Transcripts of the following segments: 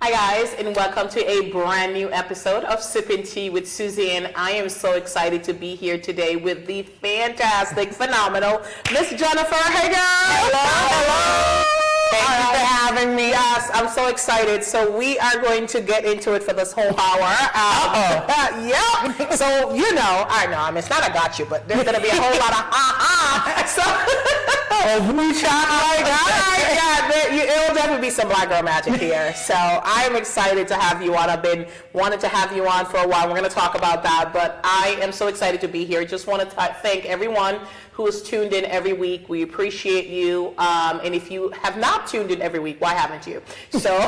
Hi guys, and welcome to a brand new episode of Sippin' Tea with Suzanne. I am so excited to be here today with the fantastic, phenomenal Miss Jennifer. Hey girl! Hello! Thank you for having me. Yes, I'm so excited. So we are going to get into it for this whole hour. Yep. So, I know, it's not I got you, but there's going to be a whole lot of So, it'll definitely be some black girl magic here. So I'm excited to have you on. I've been wanting to have you on for a while. We're going to talk about that, but I am so excited to be here. Just want to thank everyone who is tuned in every week. We appreciate you. And if you have not tuned in every week, why haven't you? So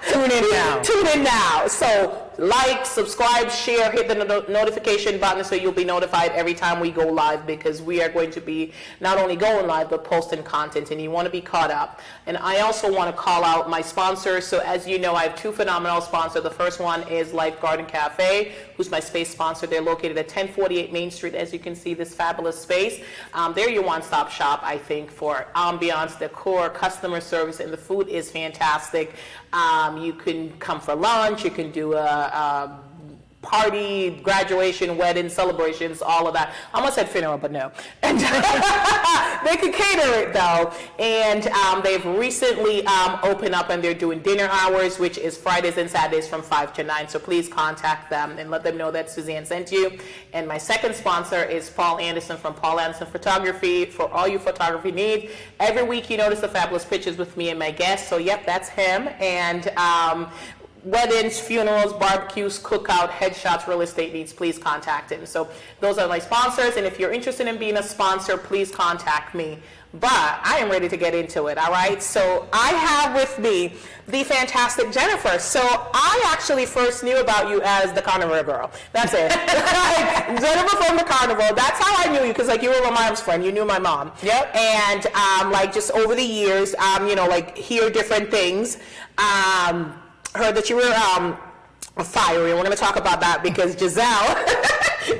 tune in now. Tune in now. So like, subscribe, share, hit the notification button so you'll be notified every time we go live, because we are going to be not only going live but posting content, and you want to be caught up. And I also want to call out my sponsors. So as you know, I have two phenomenal sponsors. The first one is Life Garden Cafe, who's my space sponsor. They're located at 1048 Main Street. As you can see, this fabulous space. They're your one-stop shop, I think, for ambiance, decor, customer service, and the food is fantastic. You can come for lunch. You can do a party, graduation, wedding, celebrations, all of that. I almost said funeral, but no. And they can cater it though. And they've recently opened up, and they're doing dinner hours, which is Fridays and Saturdays from 5 to 9. So please contact them and let them know that Suzanne sent you. And my second sponsor is Paul Anderson from Paul Anderson Photography, for all your photography needs. Every week you notice the fabulous pictures with me and my guests. So yep, that's him. And weddings, funerals, barbecues, cookout, headshots, real estate needs, please contact him. So those are my sponsors, and if you're interested in being a sponsor, please contact me. But I am ready to get into it, all right? So I have with me the fantastic Jennifer. So I actually first knew about you as the Carnival girl. That's it. Jennifer from the Carnival. That's how I knew you, because you were my mom's friend. You knew my mom. Yep. And just over the years, hear different things. Heard that you were fiery, and we're going to talk about that because Giselle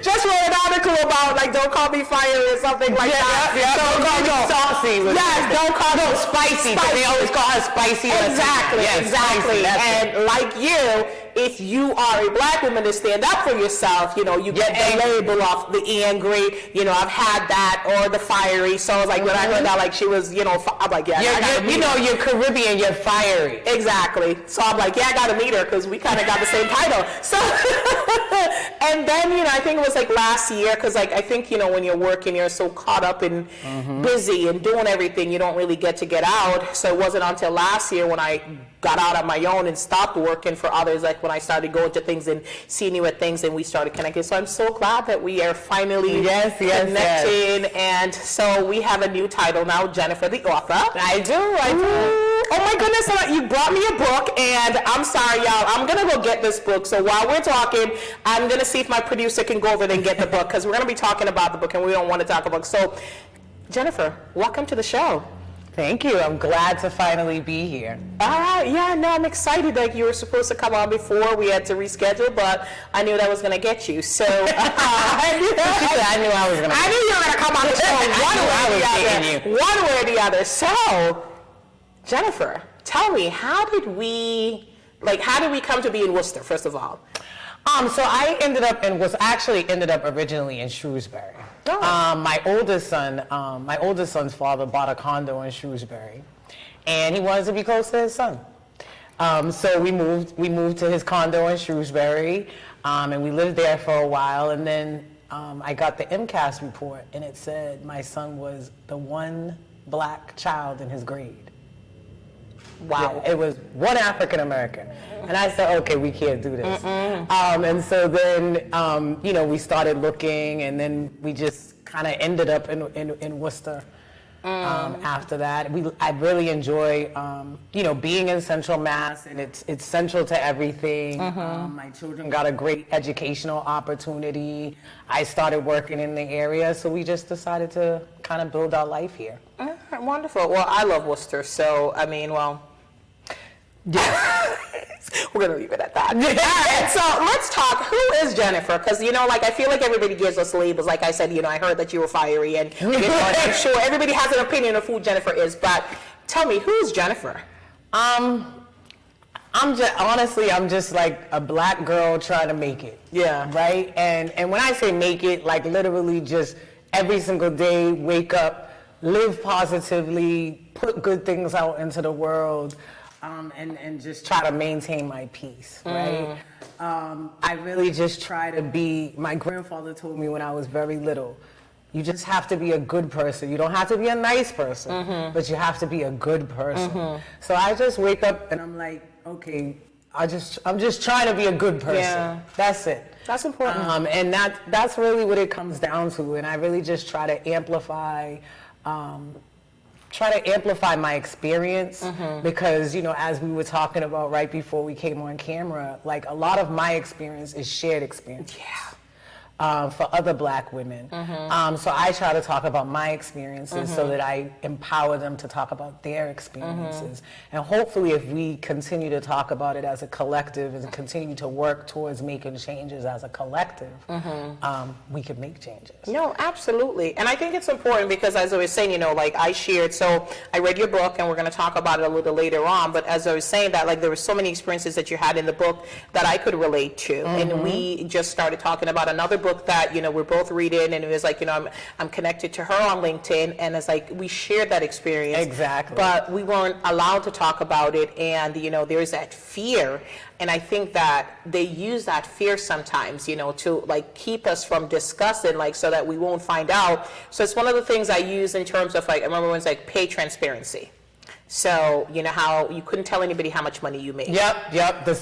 just wrote an article about don't call me fiery or something like that. Yeah. Don't call me saucy. Yes, don't call me spicy. They always call her spicy. Exactly, yes, exactly. Spicy, and like you, if you are a black woman to stand up for yourself, you get the label off the angry, I've had that, or the fiery. So I was like, when I heard that, she was, I'm like, yeah, you're Caribbean, you're fiery. Exactly. So I'm like, yeah, I got to meet her, because we kind of got the same title. So, and then, I think it was last year, because I think, when you're working, you're so caught up and busy and doing everything, you don't really get out. So it wasn't until last year when I got out on my own and stopped working for others, when I started going to things and seeing you at things, and we started connecting. So I'm so glad that we are finally connecting. Yes. And so we have a new title now, Jennifer the author. I do. Oh my goodness, you brought me a book, and I'm sorry, y'all. I'm going to go get this book. So while we're talking, I'm going to see if my producer can go over there and get the book, because we're going to be talking about the book, and we don't want to talk about it. So, Jennifer, welcome to the show. Thank you. I'm glad to finally be here. All right. Yeah, no, I'm excited. You were supposed to come on before. We had to reschedule, but I knew that was going to get you. So I knew I was going to. I knew you were going to come on the show one way or the other. So, Jennifer, tell me, how did we come to be in Worcester, first of all? So I ended up originally in Shrewsbury. Oh. My oldest son's father bought a condo in Shrewsbury, and he wanted to be close to his son. So we moved to his condo in Shrewsbury, and we lived there for a while, and then I got the MCAS report, and it said my son was the one black child in his grade. Wow. Yeah, it was one African American. And I said, okay, we can't do this. And so then, we started looking, and then we just kind of ended up in Worcester after that. I really enjoy, being in Central Mass, and it's central to everything. My children got a great educational opportunity. I started working in the area, so we just decided to kind of build our life here. Wonderful. Well, I love Worcester, so we're going to leave it at that. All right, so let's talk. Who is Jennifer? Because, I feel like everybody gives us labels. Like I said, I heard that you were fiery, and I'm sure everybody has an opinion of who Jennifer is. But tell me, who is Jennifer? I'm I'm just like a black girl trying to make it. Yeah. Right? And when I say make it, like literally just every single day, wake up, live positively, put good things out into the world, and just try to maintain my peace, right? I really just try to be, my grandfather told me when I was very little, you just have to be a good person. You don't have to be a nice person, but you have to be a good person. So I just wake up and I'm like, okay, I'm just trying to be a good person. Yeah. That's it. That's important. And that's really what it comes down to. And I really just try to amplify my experience because, you know, as we were talking about right before we came on camera, like a lot of my experience is shared experience. Yeah. For other black women. So I try to talk about my experiences so that I empower them to talk about their experiences. And hopefully if we continue to talk about it as a collective and continue to work towards making changes as a collective, we can make changes. No, absolutely. And I think it's important because as I was saying, you know, like I shared, so I read your book and we're going to talk about it a little later on, but as I was saying that, like there were so many experiences that you had in the book that I could relate to. And we just started talking about another book that, you know, we're both reading, and it was like, you know, I'm connected to her on LinkedIn, and it's like we shared that experience. Exactly. But we weren't allowed to talk about it, and, you know, there's that fear, and I think that they use that fear sometimes, you know, to like keep us from discussing, like so that we won't find out. So it's one of the things I use in terms of like, I remember when it's like pay transparency. So, you know how you couldn't tell anybody how much money you made. Yep.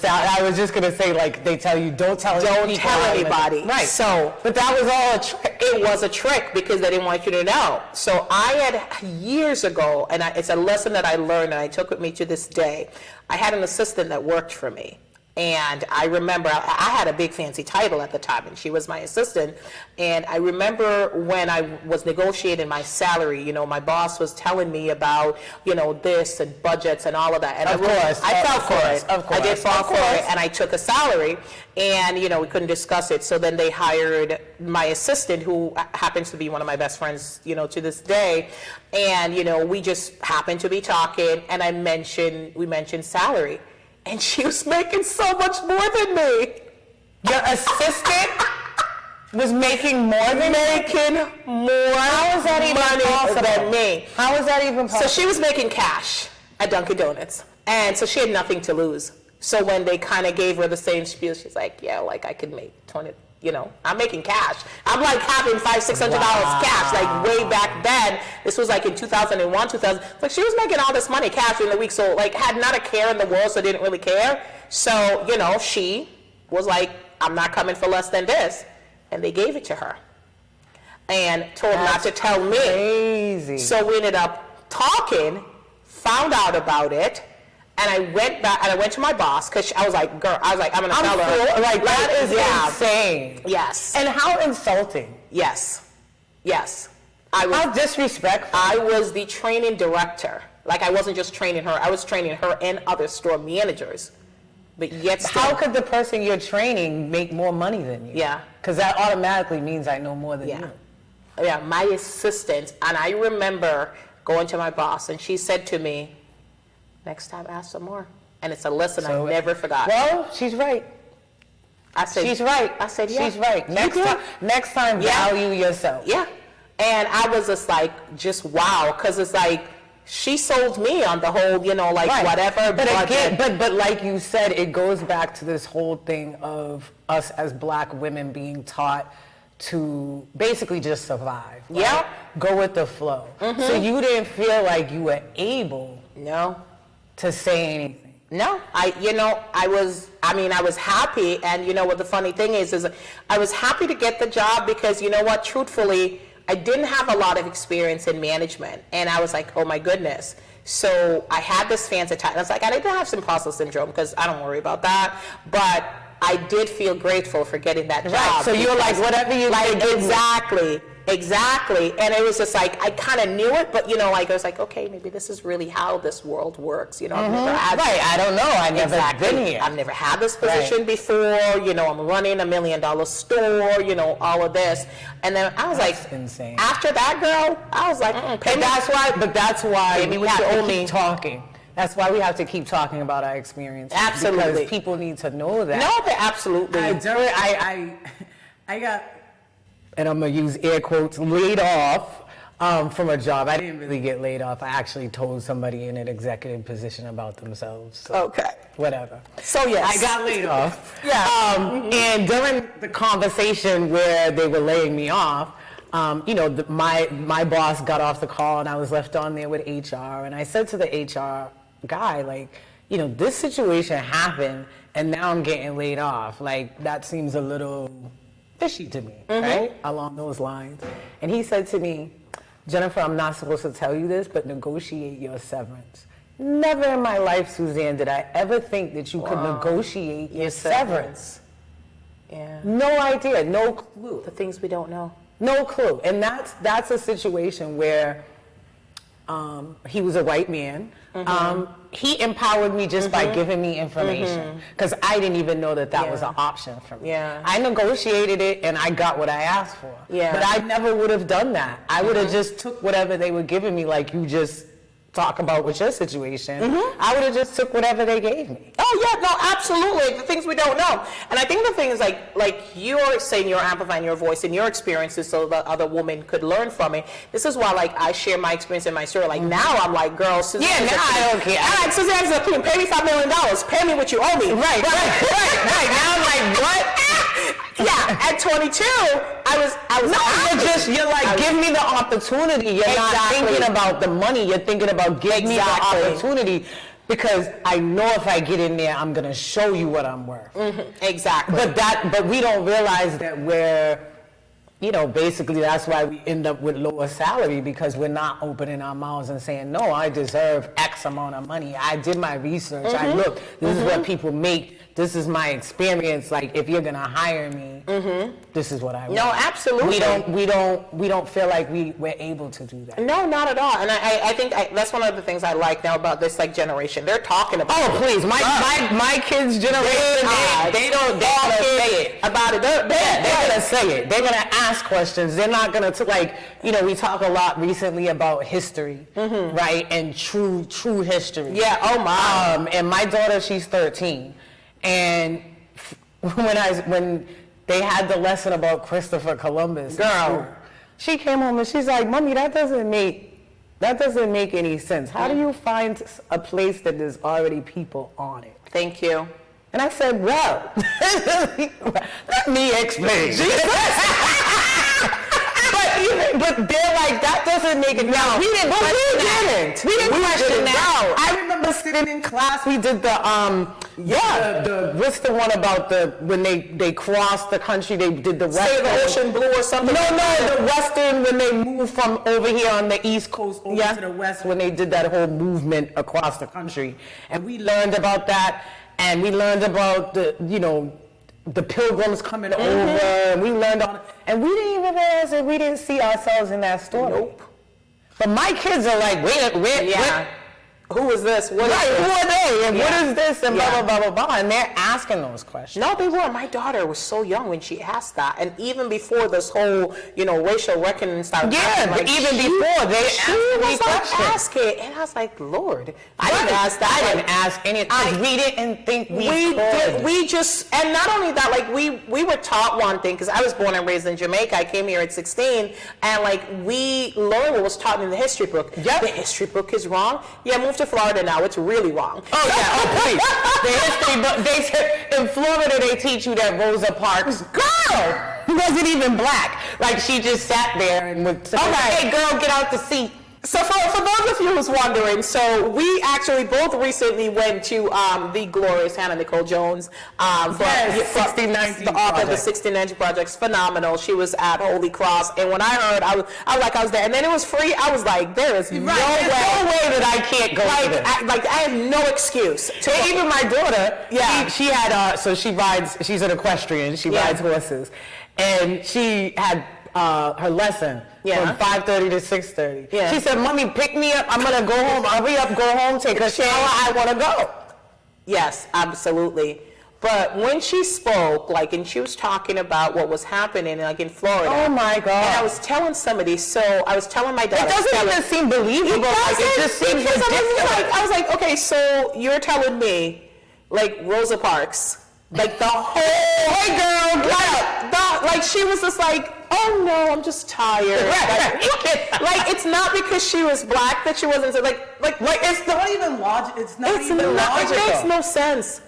I was just going to say, like, they tell you, don't tell anybody. Right. So, but that was all a trick. It was a trick because they didn't want you to know. So I had years ago, and it's a lesson that I learned and I took with me to this day. I had an assistant that worked for me. And I remember I had a big fancy title at the time, and she was my assistant. And I remember when I was negotiating my salary, you know, my boss was telling me about, you know, this and budgets and all of that. And I fell for it. I did fall for it, and I took a salary, and, you know, we couldn't discuss it. So then they hired my assistant, who happens to be one of my best friends, you know, to this day. And, you know, we just happened to be talking, and we mentioned salary. And she was making so much more than me. Your assistant was making more than How is that even possible? Than me. How is that even possible? So she was making cash at Dunkin' Donuts. And so she had nothing to lose. So when they kind of gave her the same spiel, she's like, yeah, like I could make 20, you know, I'm making cash. I'm like having $500-$600 cash, like way back then. This was like in 2001, 2000. Like she was making all this money cash in the week, so like had not a care in the world, so didn't really care. So, you know, she was like, I'm not coming for less than this. And they gave it to her. And told her not to tell me. Crazy. So we ended up talking, found out about it. And I went back, and I went to my boss, because I was like, girl, I'm going to tell her. Like, that is insane. Yes. And how insulting. Yes. How disrespectful. I was the training director. Like, I wasn't just training her, I was training her and other store managers. But yet still. How could the person you're training make more money than you? Yeah. Because that automatically means I know more than you. Yeah, my assistant, and I remember going to my boss, and she said to me, next time, ask for more. And it's a lesson I never forgot. Well, she's right. I said, she's right. I said, yeah. She's right. Next time, value yourself. Yeah. And I was just like, wow, because it's like, she sold me on the whole, you know, like whatever. But again, but like you said, it goes back to this whole thing of us as black women being taught to basically just survive. Right? Yeah. Go with the flow. So you didn't feel like you were able to say anything. No, I was happy, and you know what the funny thing is I was happy to get the job because, you know what, truthfully, I didn't have a lot of experience in management, and I was like, oh my goodness. So I had this fancy title. I was like, I did have some imposter syndrome because I don't worry about that, but I did feel grateful for getting that job. Right, so you're like, whatever you like, exactly. And it was just like, I kind of knew it, but you know, like I was like, okay, maybe this is really how this world works. You know, I've never had I don't know. I've never been here. I've never had this position before. You know, I'm running $1 million store. You know, all of this, and then I was like, insane. After that, girl, I was like, But that's why we have to keep talking. That's why we have to keep talking about our experiences. Absolutely. Because people need to know that. No, but absolutely. I got, and I'm going to use air quotes, laid off from a job. I didn't really get laid off. I actually told somebody in an executive position about themselves. So Okay. whatever. So yes. I got laid off. Yeah. And during the conversation where they were laying me off, my boss got off the call and I was left on there with HR. And I said to the HR guy, like, this situation happened and now I'm getting laid off. Like, that seems a little fishy to me, right? Along those lines. And he said to me, Jennifer, I'm not supposed to tell you this, but negotiate your severance. Never in my life, Suzanne, did I ever think that you could negotiate your severance. Yeah. No idea, no clue. The things we don't know. No clue. And that's a situation where he was a white man. He empowered me just by giving me information because I didn't even know that was an option for me. Yeah. I negotiated it and I got what I asked for. Yeah. But I never would have done that. I would have just took whatever they were giving me, like you just talk about with your situation. I would have just took whatever they gave me. Oh yeah, no, absolutely. The things we don't know. And I think the thing is like you're saying you're amplifying your voice and your experiences so the other woman could learn from it. This is why like I share my experience and my story. Like now I'm like, girl, Suzanne. Yeah, now I don't care. I'm like, Suzanne's a queen. Pay me $5 million. Pay me what you owe me. Right. Now I'm like, what? Yeah, at 22, I was No, you're like, give me the opportunity. You're not thinking about the money. You're thinking about give me the opportunity because I know if I get in there, I'm going to show you what I'm worth. Exactly. But we don't realize that we're, basically that's why we end up with lower salary because we're not opening our mouths and saying, no, I deserve X amount of money. I did my research. I looked. This is what people make. This is my experience. Like, if you're gonna hire me, this is what I want. No, absolutely. We don't feel like we're able to do that. No, not at all. And I think that's one of the things I like now about this like generation. They're talking about. Oh, please, my kids' generation, they don't say it about it. They're gonna say it. They're gonna ask questions. They're not gonna we talk a lot recently about history, right? And true history. Yeah. Oh my. And my daughter, she's 13. And when they had the lesson about Christopher Columbus, girl, she came home and she's like, Mommy, that doesn't make any sense. How do you find a place that there's already people on it? Thank you. And I said, well, let me explain. But they're like, that doesn't make it. No, we didn't question that. I remember sitting in class. We did what's the one about when they crossed the country? They did the western. Say the ocean blue or something. No, the western when they moved from over here on the east coast over to the west when they did that whole movement across the country, and we learned about that, and we learned about the pilgrims coming over, and we learned on, and we didn't even realize that we didn't see ourselves in that story. Nope. But my kids are like, wait. Who is this? Who are they? And what is this? And blah, blah, blah, blah, blah. And they're asking those questions. No, they weren't. My daughter was so young when she asked that. And even before this whole, racial reckoning started happening. Yeah, even before they asked it. And I was like, Lord, I didn't ask that. I didn't ask anything. We didn't think we could. We just, and not only that, like we were taught one thing, because I was born and raised in Jamaica. I came here at 16. And like we learned what was taught in the history book. Yep. The history book is wrong. Yeah, move to Florida now. It's really wrong. Oh yeah, please. The history book. They said in Florida they teach you that Rosa Parks girl wasn't even black. Like she just sat there and would say, "Hey girl, get out the seat." So for those of you who's wondering, so we actually both recently went to the glorious Hannah Nicole Jones the author of the 1690 Project's phenomenal. She was at Holy Cross, and when I heard, I was there, and then it was free. I was like, there is no way that I can't go to this. I have no excuse. Even my daughter, she had she rides. She's an equestrian. She rides horses, and she had her lesson from 5:30 to 6:30. Yeah. She said, Mommy, pick me up. I'm going to go home. Hurry up, go home, take a shower. I want to go. Yes, absolutely. But when she spoke, like, and she was talking about what was happening, like, in Florida. Oh my God. And I was telling somebody, so I was telling my daughter. It doesn't even seem believable. Like, it just seems ridiculous. I was like, okay, so you're telling me, like, Rosa Parks, like, the whole, hey girl, like, she was just like, oh no, I'm just tired. Like, it's not because she was black that she wasn't, like, it's not even logical. It's not even logical. It makes no sense.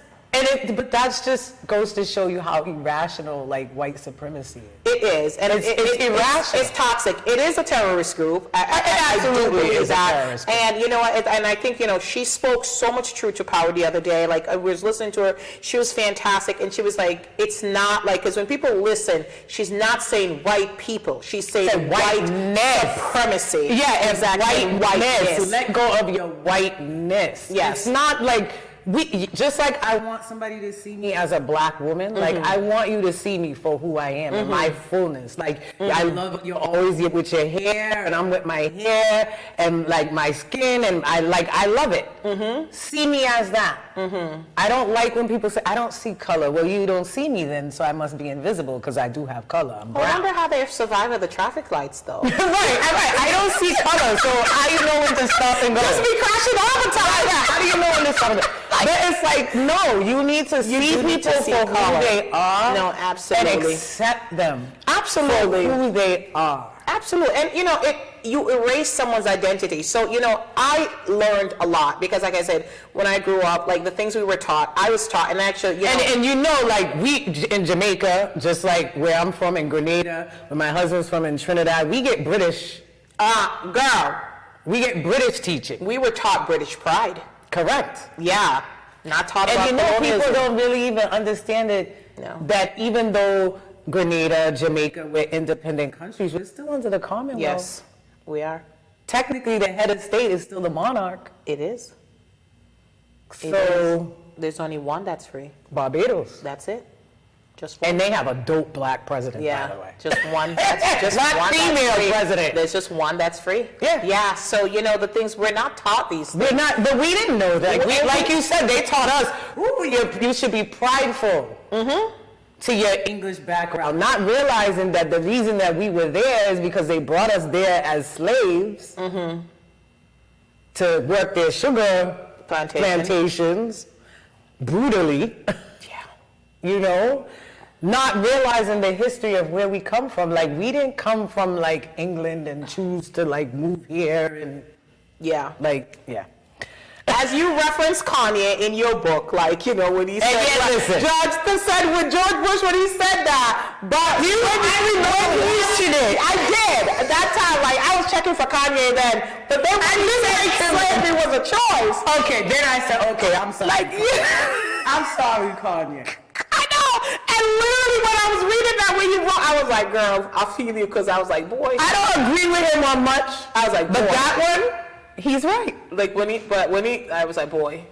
But that just goes to show you how irrational, like, white supremacy is. It is, and it's irrational. It's toxic. It is a terrorist group. I absolutely do believe that. And you know, and I think, you know, she spoke so much truth to power the other day. Like, I was listening to her. She was fantastic, and she was like, it's not like, because when people listen, she's not saying white people. She's saying white supremacy. Yeah, exactly. Whiteness. Let go of your whiteness. Yes. It's not like. Just like I want somebody to see me as a black woman, like I want you to see me for who I am and my fullness. Like I love you're always with your hair, and I'm with my hair and like my skin, and I love it. See me as that. I don't like when people say I don't see color. Well, you don't see me then, so I must be invisible because I do have color. I'm brown. I wonder how they survive at the traffic lights, though. right. I don't see color, so how do you know when to stop and go? Just be crashing all the time. How do you know when to stop and go? But it's like, no, you need to see people for who they are. No, absolutely. And accept them. Absolutely. For who they are. Absolutely. And, you know, you erase someone's identity. So, you know, I learned a lot because, like I said, when I grew up, like, the things we were taught, I was taught, and actually, you know. And you know, like, we, in Jamaica, just like where I'm from in Grenada, where my husband's from in Trinidad, we get British. Girl. We get British teaching. We were taught British pride. Correct. Yeah. Not taught about colonialism. And you know, people don't really even understand it, that even though Grenada, Jamaica, we're independent countries, we're still under the Commonwealth. Yes, we are. Technically, the head of state is still the monarch. It is. So, there's only one that's free. Barbados. That's it. Just one. And they have a dope black president, by the way. Just one. That's just black one female president. There's just one that's free. Yeah. Yeah. So, you know, the things, we're not taught these things. We're not, but we didn't know that. Like you said, they taught us, you should be prideful to your English background, not realizing that the reason that we were there is because they brought us there as slaves to work their sugar plantations brutally. You know? Not realizing the history of where we come from. Like, we didn't come from, like, England and choose to, like, move here and... As you reference Kanye in your book, like, you know, when he said, with George Bush when he said that, but I did. At that time, like, I was checking for Kanye then, but then when he said slavery was a choice. Okay, then I said, okay, I'm sorry. Like, I'm sorry, Kanye. I know. And literally when I was reading that when you wrote, I was like, girl, I feel you, because I was like, boy. I don't agree with him on much. I was like, boy. But that one, he's right. Like when I was like, boy,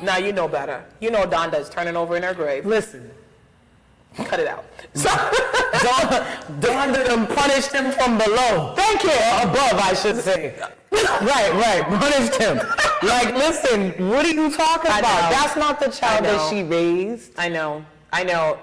now you know better. You know Donda's turning over in her grave. Listen. Cut it out. So Donda punished him from below. Thank you. Above, I should say. Right. Punished him. Like, listen, what are you talking about? That's not the child that she raised. I know.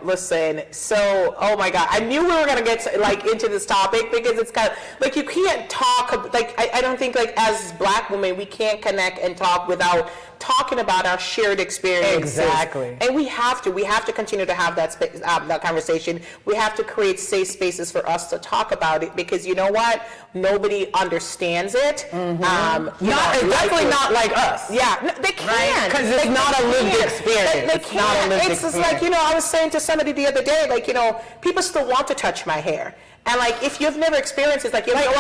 Listen, so, oh my God, I knew we were gonna get into this topic because it's kind of like you can't talk. Like, I don't think, like, as Black women we can't connect and talk without talking about our shared experiences. Exactly. And we have to continue to have that conversation. We have to create safe spaces for us to talk about it, because you know what? Nobody understands it. Definitely not like us. Yeah, they can't. Because it's not a lived experience. They can't. It's just like, you know, I was saying to somebody the other day, like, you know, people still want to touch my hair. And, like, if you've never experienced it, like, you know,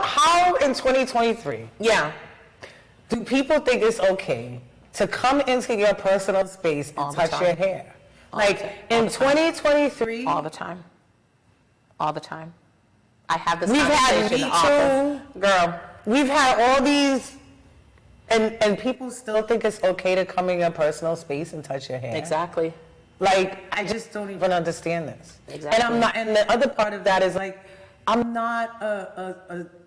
how in 2023? Yeah. Do people think it's okay to come into your personal space and touch your hair? Like, in 2023? All the time. All the time. I have this conversation often. Girl. We've had all these, and people still think it's okay to come in your personal space and touch your hair. Exactly. Like, I just don't even understand this. Exactly. And the other part of that is, like, I'm not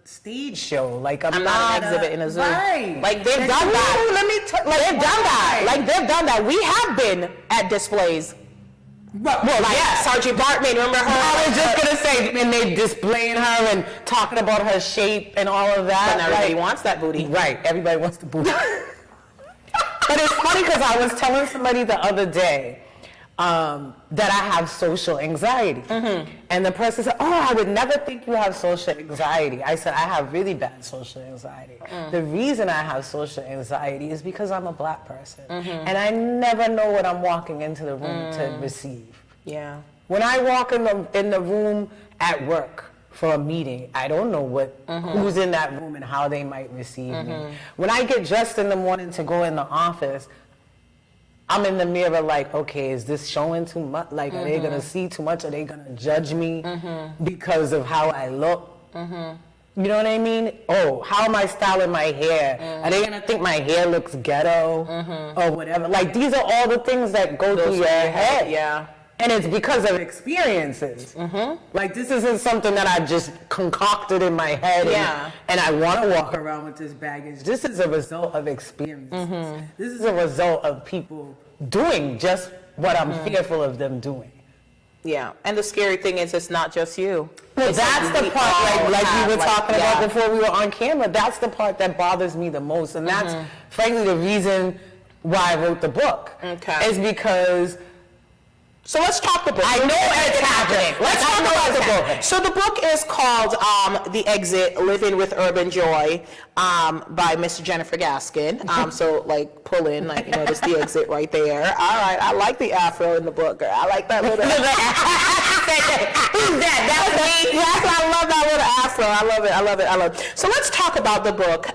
stage show. Like I'm not an exhibit in a zoo. Right. Like they've done that. They've done that. Like they've done that. We have been at displays. Well, Like yeah. Sergeant Bartman, remember her? I was just gonna say, and they displaying her and talking about her shape and all of that. But now everybody wants that booty. Right, everybody wants the booty. But it's funny because I was telling somebody the other day that I have social anxiety. And the person said, oh, I would never think you have social anxiety. I said, I have really bad social anxiety. The reason I have social anxiety is because I'm a black person. And I never know what I'm walking into the room to receive. Yeah. When I walk in the room at work for a meeting, I don't know who's in that room and how they might receive me. When I get dressed in the morning to go in the office, I'm in the mirror like, okay, is this showing too much? Like, are they gonna see too much? Are they gonna judge me because of how I look? You know what I mean? Oh, how am I styling my hair? Are they gonna think my hair looks ghetto or whatever? Like, these are all the things that go through your head. Yeah. And it's because of experiences. Like, this isn't something that I just concocted in my head and I want to walk around with this baggage. This is a result of experiences. This is a result of people doing just what I'm fearful of them doing. Yeah, and the scary thing is it's not just you. Well, It's that's like the we part, all like have, we were talking about yeah. before we were on camera, that's the part that bothers me the most. And that's, frankly, the reason why I wrote the book. Okay. Is because So let's talk the book. I know it's happening. Let's Like, I talk know about it's the book. happening. So the book is called The Exit, Living with Urban Joy by Miss Jennifer Gaskin. So like pull in, like, you know, that's The Exit right there. All right, I like the afro in the book, girl. I like that little. Who's that? That's me. Yes, I love that little afro. I love it. I love it. I love it. So let's talk about the book.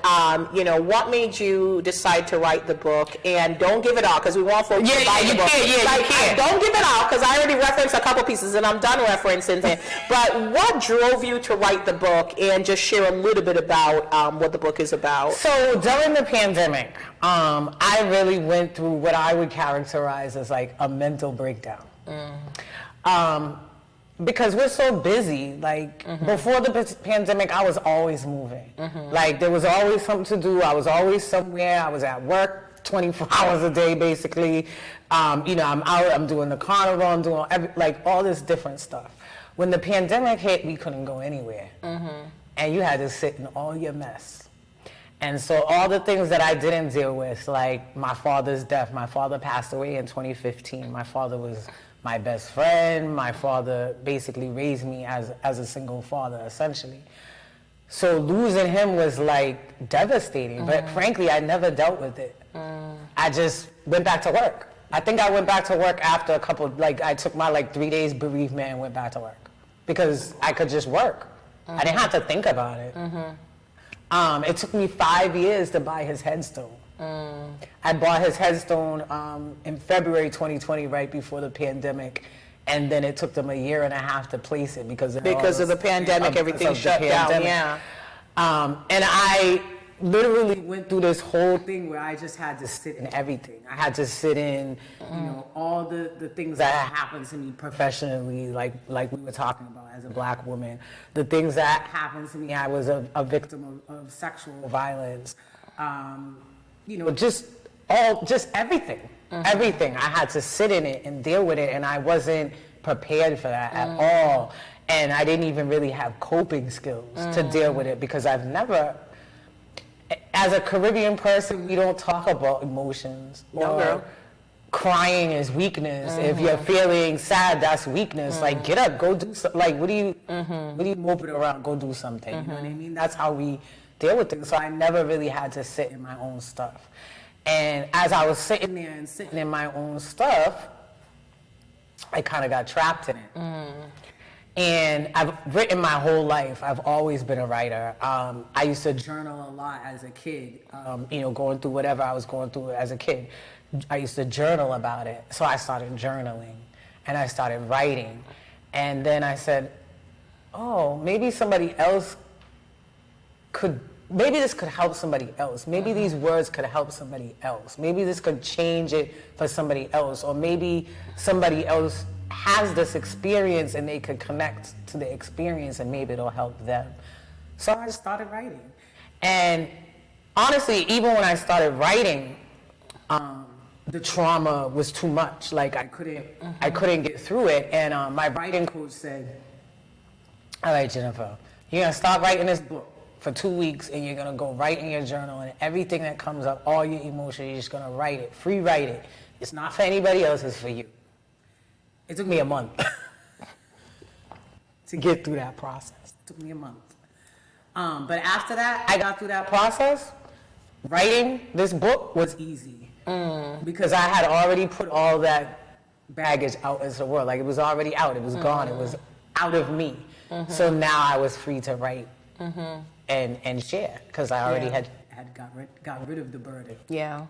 You know, what made you decide to write the book? And don't give it all because we want folks to buy the book. You can't. Don't give it all because I already referenced a couple pieces and I'm done referencing it. But what drove you to write the book, and just share a little bit about what the book is about? So during the pandemic, I really went through what I would characterize as like a mental breakdown. Because we're so busy, like before the pandemic, I was always moving. Like there was always something to do. I was always somewhere. I was at work 24 hours a day, basically. You know, I'm out, I'm doing the carnival, I'm doing like all this different stuff. When the pandemic hit, we couldn't go anywhere. And you had to sit in all your mess. And so all the things that I didn't deal with, like my father's death, my father passed away in 2015. My father was my best friend. My father basically raised me as a single father, essentially. So losing him was like devastating, but frankly, I never dealt with it. I just went back to work. I think I went back to work after a couple, like I took my like 3 days bereavement and went back to work because I could just work. I didn't have to think about it. It took me 5 years to buy his headstone. I bought his headstone in February 2020, right before the pandemic, and then it took them a year and a half to place it because of the pandemic, everything shut down. Yeah. And I literally went through this whole thing where I just had to sit in everything. I had to sit in, you know, all the things that happened to me professionally, like we were talking about as a black woman, the things that happened to me. I was a victim of sexual violence. You know, just everything. Everything. I had to sit in it and deal with it, and I wasn't prepared for that at all. And I didn't even really have coping skills to deal with it because I've never, as a Caribbean person, we don't talk about emotions. Crying is weakness. If you're feeling sad, that's weakness. Like, get up, go do something. Like, what are you moping around? Go do something. You know what I mean? That's how we deal with things. So I never really had to sit in my own stuff. And as I was sitting there and sitting in my own stuff, I kind of got trapped in it. And I've written my whole life. I've always been a writer. I used to journal a lot as a kid, you know, going through whatever I was going through as a kid. I used to journal about it. So I started journaling and I started writing. And then I said, oh, maybe somebody else maybe this could help somebody else. Maybe these words could help somebody else. Maybe this could change it for somebody else. Or maybe somebody else has this experience and they could connect to the experience and maybe it'll help them. So I started writing. And honestly, even when I started writing, the trauma was too much. Like I couldn't get through it. And my writing coach said, all right, Jennifer, you're gonna start writing this book for 2 weeks and you're gonna go write in your journal and everything that comes up, all your emotions, you're just gonna write it, free write it. It's not for anybody else, it's for you. It took me a month to get through that process. It took me a month. But after that, I got through that process. Writing this book was easy because I had already put all that baggage out into the world. Like it was already out, it was gone, it was out of me. So now I was free to write and share because I already had got rid of the burden. Yeah.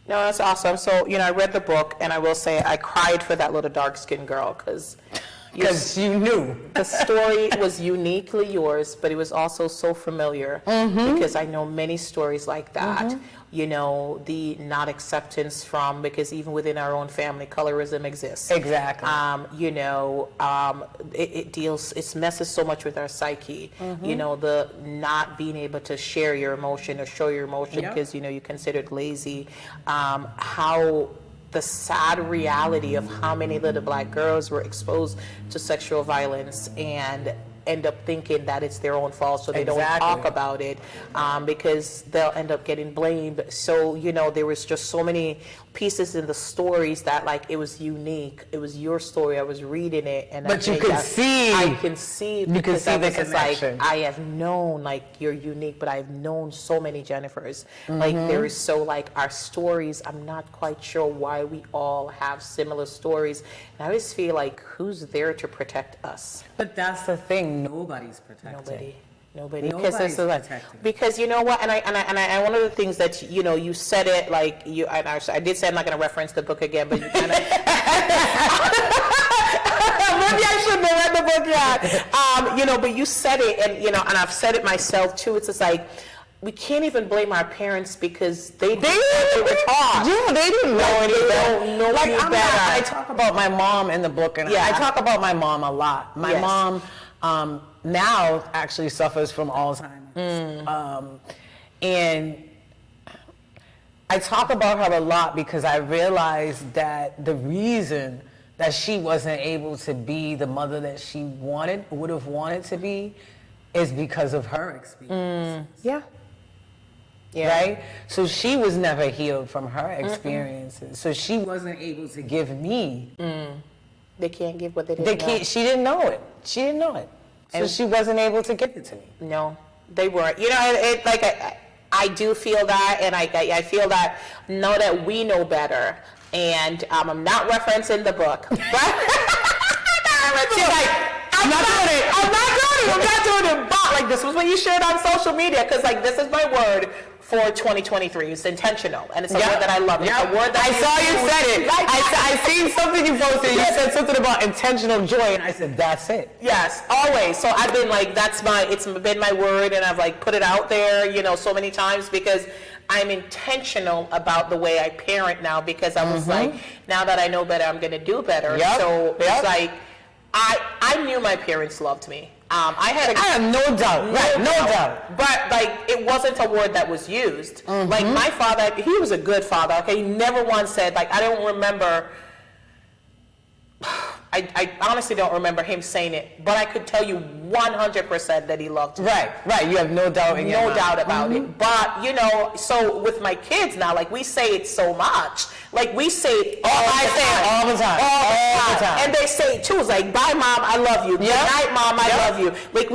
No, that's awesome. So, I read the book, and I will say I cried for that little dark-skinned girl because you knew. The story was uniquely yours, but it was also so familiar because I know many stories like that. The not acceptance from, because even within our own family, colorism exists. Exactly. It messes so much with our psyche. The not being able to share your emotion or show your emotion because, you're considered lazy. How the sad reality of how many little black girls were exposed to sexual violence and end up thinking that it's their own fault, so they don't talk about it because they'll end up getting blamed. So, there was just so many pieces in the stories that, like, it was unique. It was your story. I was reading it, and but you could see. I can see. You can see the connection. Like, I have known, like, you're unique, but I've known so many Jennifers. Like, there is so, like, our stories, I'm not quite sure why we all have similar stories. And I always feel like, who's there to protect us? But that's the thing. Nobody's protected. Nobody. Protected. Because you know what, and I one of the things that you said it like you. And I did say I'm not going to reference the book again, but you kind of. Maybe I shouldn't have read the book yet. But you said it, and and I've said it myself too. It's just like, we can't even blame our parents because they were taught. Yeah, they didn't know anything. They don't know any better. I talk about my mom in the book, and I talk about my mom a lot. My mom now actually suffers from Alzheimer's. And I talk about her a lot because I realized that the reason that she wasn't able to be the mother that she would have wanted to be, is because of her experience. Yeah. Right? So she was never healed from her experiences. So she wasn't able to give me. They can't give what they didn't know. She didn't know it. She didn't know it. So she wasn't able to give it to me. No, they weren't. I do feel that, and I feel that now that we know better, and I'm not referencing the book, but she's like, I'm not doing it, but like, this was what you shared on social media, because like, this is my word for 2023. It's intentional, and it's a word that I love. It's a word that I saw you said it. I seen something you posted. You said something about intentional joy, and I said, that's it. Yes, always. So I've been like, it's been my word, and I've like put it out there, so many times, because I'm intentional about the way I parent now, because I was like, now that I know better, I'm going to do better. So it's like, I knew my parents loved me. I have no doubt. No doubt. But like, it wasn't a word that was used. Like, my father, he was a good father. Okay, he never once said, like, I don't remember. I honestly don't remember him saying it, but I could tell you 100% that he loved me. Right. You have no doubt in your mind. No doubt about it. But, so with my kids now, like, we say it so much. Like, we say it all the time. And they say it too. It's like, bye, Mom, I love you. Good night, Mom, I love you. Like,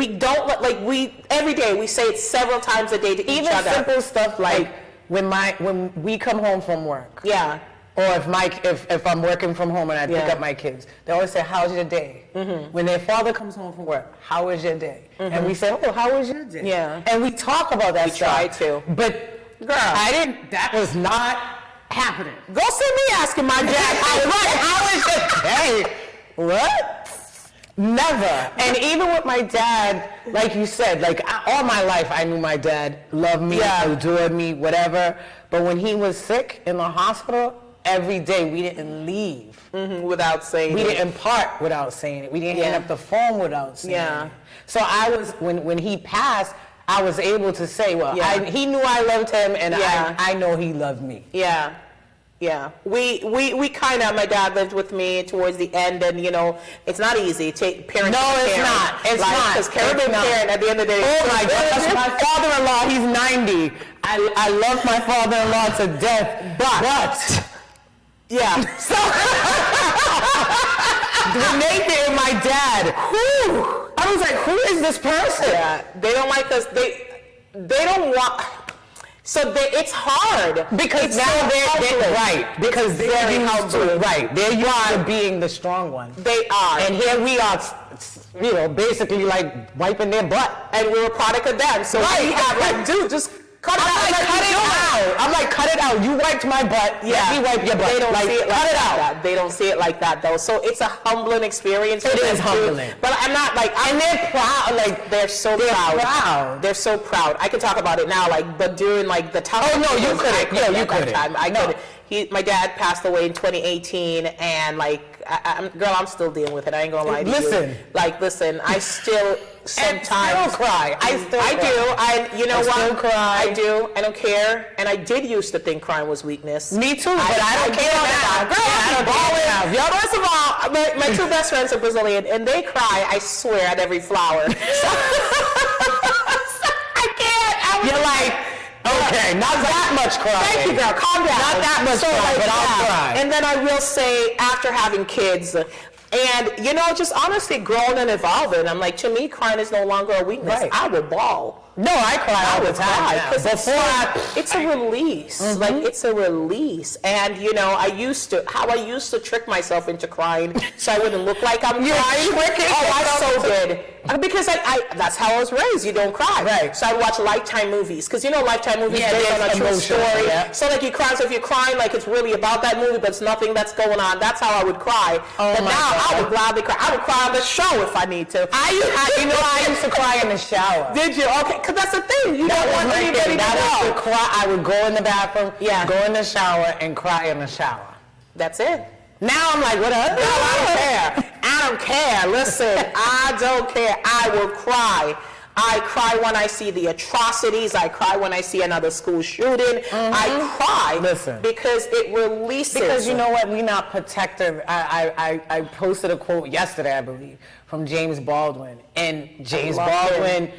every day, we say it several times a day to each other. Even simple stuff like when we come home from work. Yeah. Or if I'm working from home and I pick up my kids, they always say, how's your day? When their father comes home from work, how was your day? And we say, oh, how was your day? Yeah. And we talk about that stuff. We try to. But, girl, that was not happening. Go see me asking my dad, how was your day? What? Never. And even with my dad, like you said, like all my life I knew my dad loved me, adored me, whatever. But when he was sick in the hospital, every day we didn't leave without saying it. We didn't part without saying it. We didn't hang up the phone without saying it. So I was, when he passed, I was able to say, well, he knew I loved him, and I know he loved me. Yeah. Yeah, we kind of, my dad lived with me towards the end, and it's not easy. Parents. No, it's not. It's not. Because Caribbean parent at the end of the day. Oh my gosh, my father-in-law, he's 90. I love my father-in-law to death, but yeah. So Nathan and my dad, I was like, who is this person? Yeah, they don't like us. They don't want. So it's hard because now they're right, because they're used to right. They're used to being the strong one. They are, and here we are, basically like wiping their butt, and we're a product of them. So we have like, dude, just cut it out. I'm like, cut it out. You wiped my butt. Yeah, let me wipe your butt. They don't see it like cut it that. out. They don't see it like that though. So it's a humbling experience. It is humbling. But I'm not like, and they're proud. Like they're so proud. They're so proud. I can talk about it now. Like, but during like the time. Oh no, you couldn't. Yeah, you couldn't. I couldn't. My dad passed away in 2018, and like, I'm still dealing with it. I ain't gonna lie to you. Listen, I still sometimes cry. I do. You know what? Still cry. I do. I don't care. And I did used to think crying was weakness. Me too. But I don't care now. First of all, my two best friends are Brazilian, and they cry, I swear, at every flower. I can't. You're like, okay, not that much crying. Thank you, girl. Calm down. Not that much crying, but I'll cry. And then I will say, after having kids, and just honestly growing and evolving, I'm like, to me, crying is no longer a weakness. Right. I would bawl. No, I cry all the time. Because it's a release. Mm-hmm. Like, it's a release. And, I used to trick myself into crying so I wouldn't look like I'm crying. I so did. Because that's how I was raised. You don't cry. Right. So I watch Lifetime movies. Because, Lifetime movies based on a true story. Yeah. So, like, you cry. So if you're crying, like, it's really about that movie, but it's nothing that's going on. That's how I would cry. Oh, but now God. I would gladly cry. I would cry on the show if I need to. I used to cry in the shower. Did you? Okay. Because that's the thing. You don't want anybody to know. I would go in the bathroom, go in the shower, and cry in the shower. That's it. Now I'm like, what else? No, I don't care. I don't care. Listen, I don't care. I will cry. I cry when I see the atrocities. I cry when I see another school shooting. Mm-hmm. I cry. Listen. Because it releases. Because you know what? We're not protective. I posted a quote yesterday, I believe, from James Baldwin. And James Baldwin,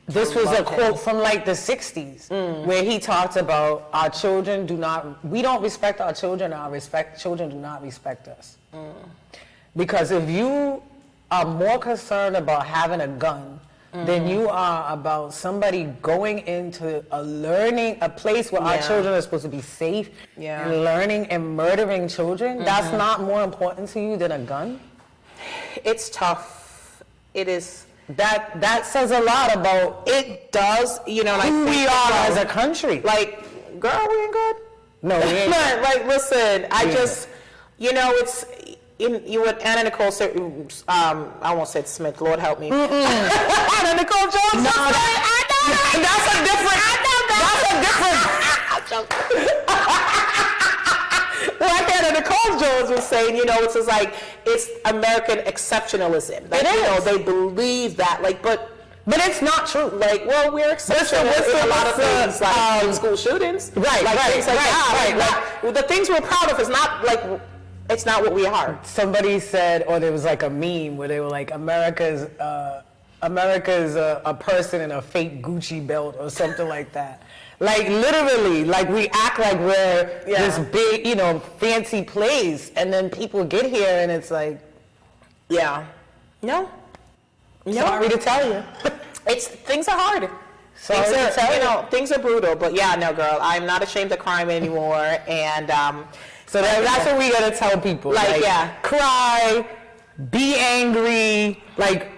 this was a quote from like the 60s, where he talked about we don't respect our children, children do not respect us. Because if you are more concerned about having a gun than you are about somebody going into a place where our children are supposed to be safe and learning and murdering children, that's not more important to you than a gun? It's tough. It is. That says a lot about it does, who we are as a country. Like, girl, we ain't good. No, we ain't. Like, listen, it's what Anna Nicole said. I won't say Smith. Lord help me. Anna Nicole Jones. No, that's a different. Like Anna Nicole Jones was saying, it's just like, it's American exceptionalism. Like, it is. They believe that, like, but it's not true. Like, well, we're exceptional in a lot of things, like in school shootings, things like that. Like, the things we're proud of is not like. It's not what we are. Somebody said, or there was like a meme where they were like, America's a person in a fake Gucci belt or something like that. Like, literally, like, we act like we're this big, fancy place, and then people get here and it's like, no. Sorry to tell you. Things are hard. Things are brutal, but no, girl, I'm not ashamed of crime anymore, and so that's what we gotta tell people. Like cry, be angry, like,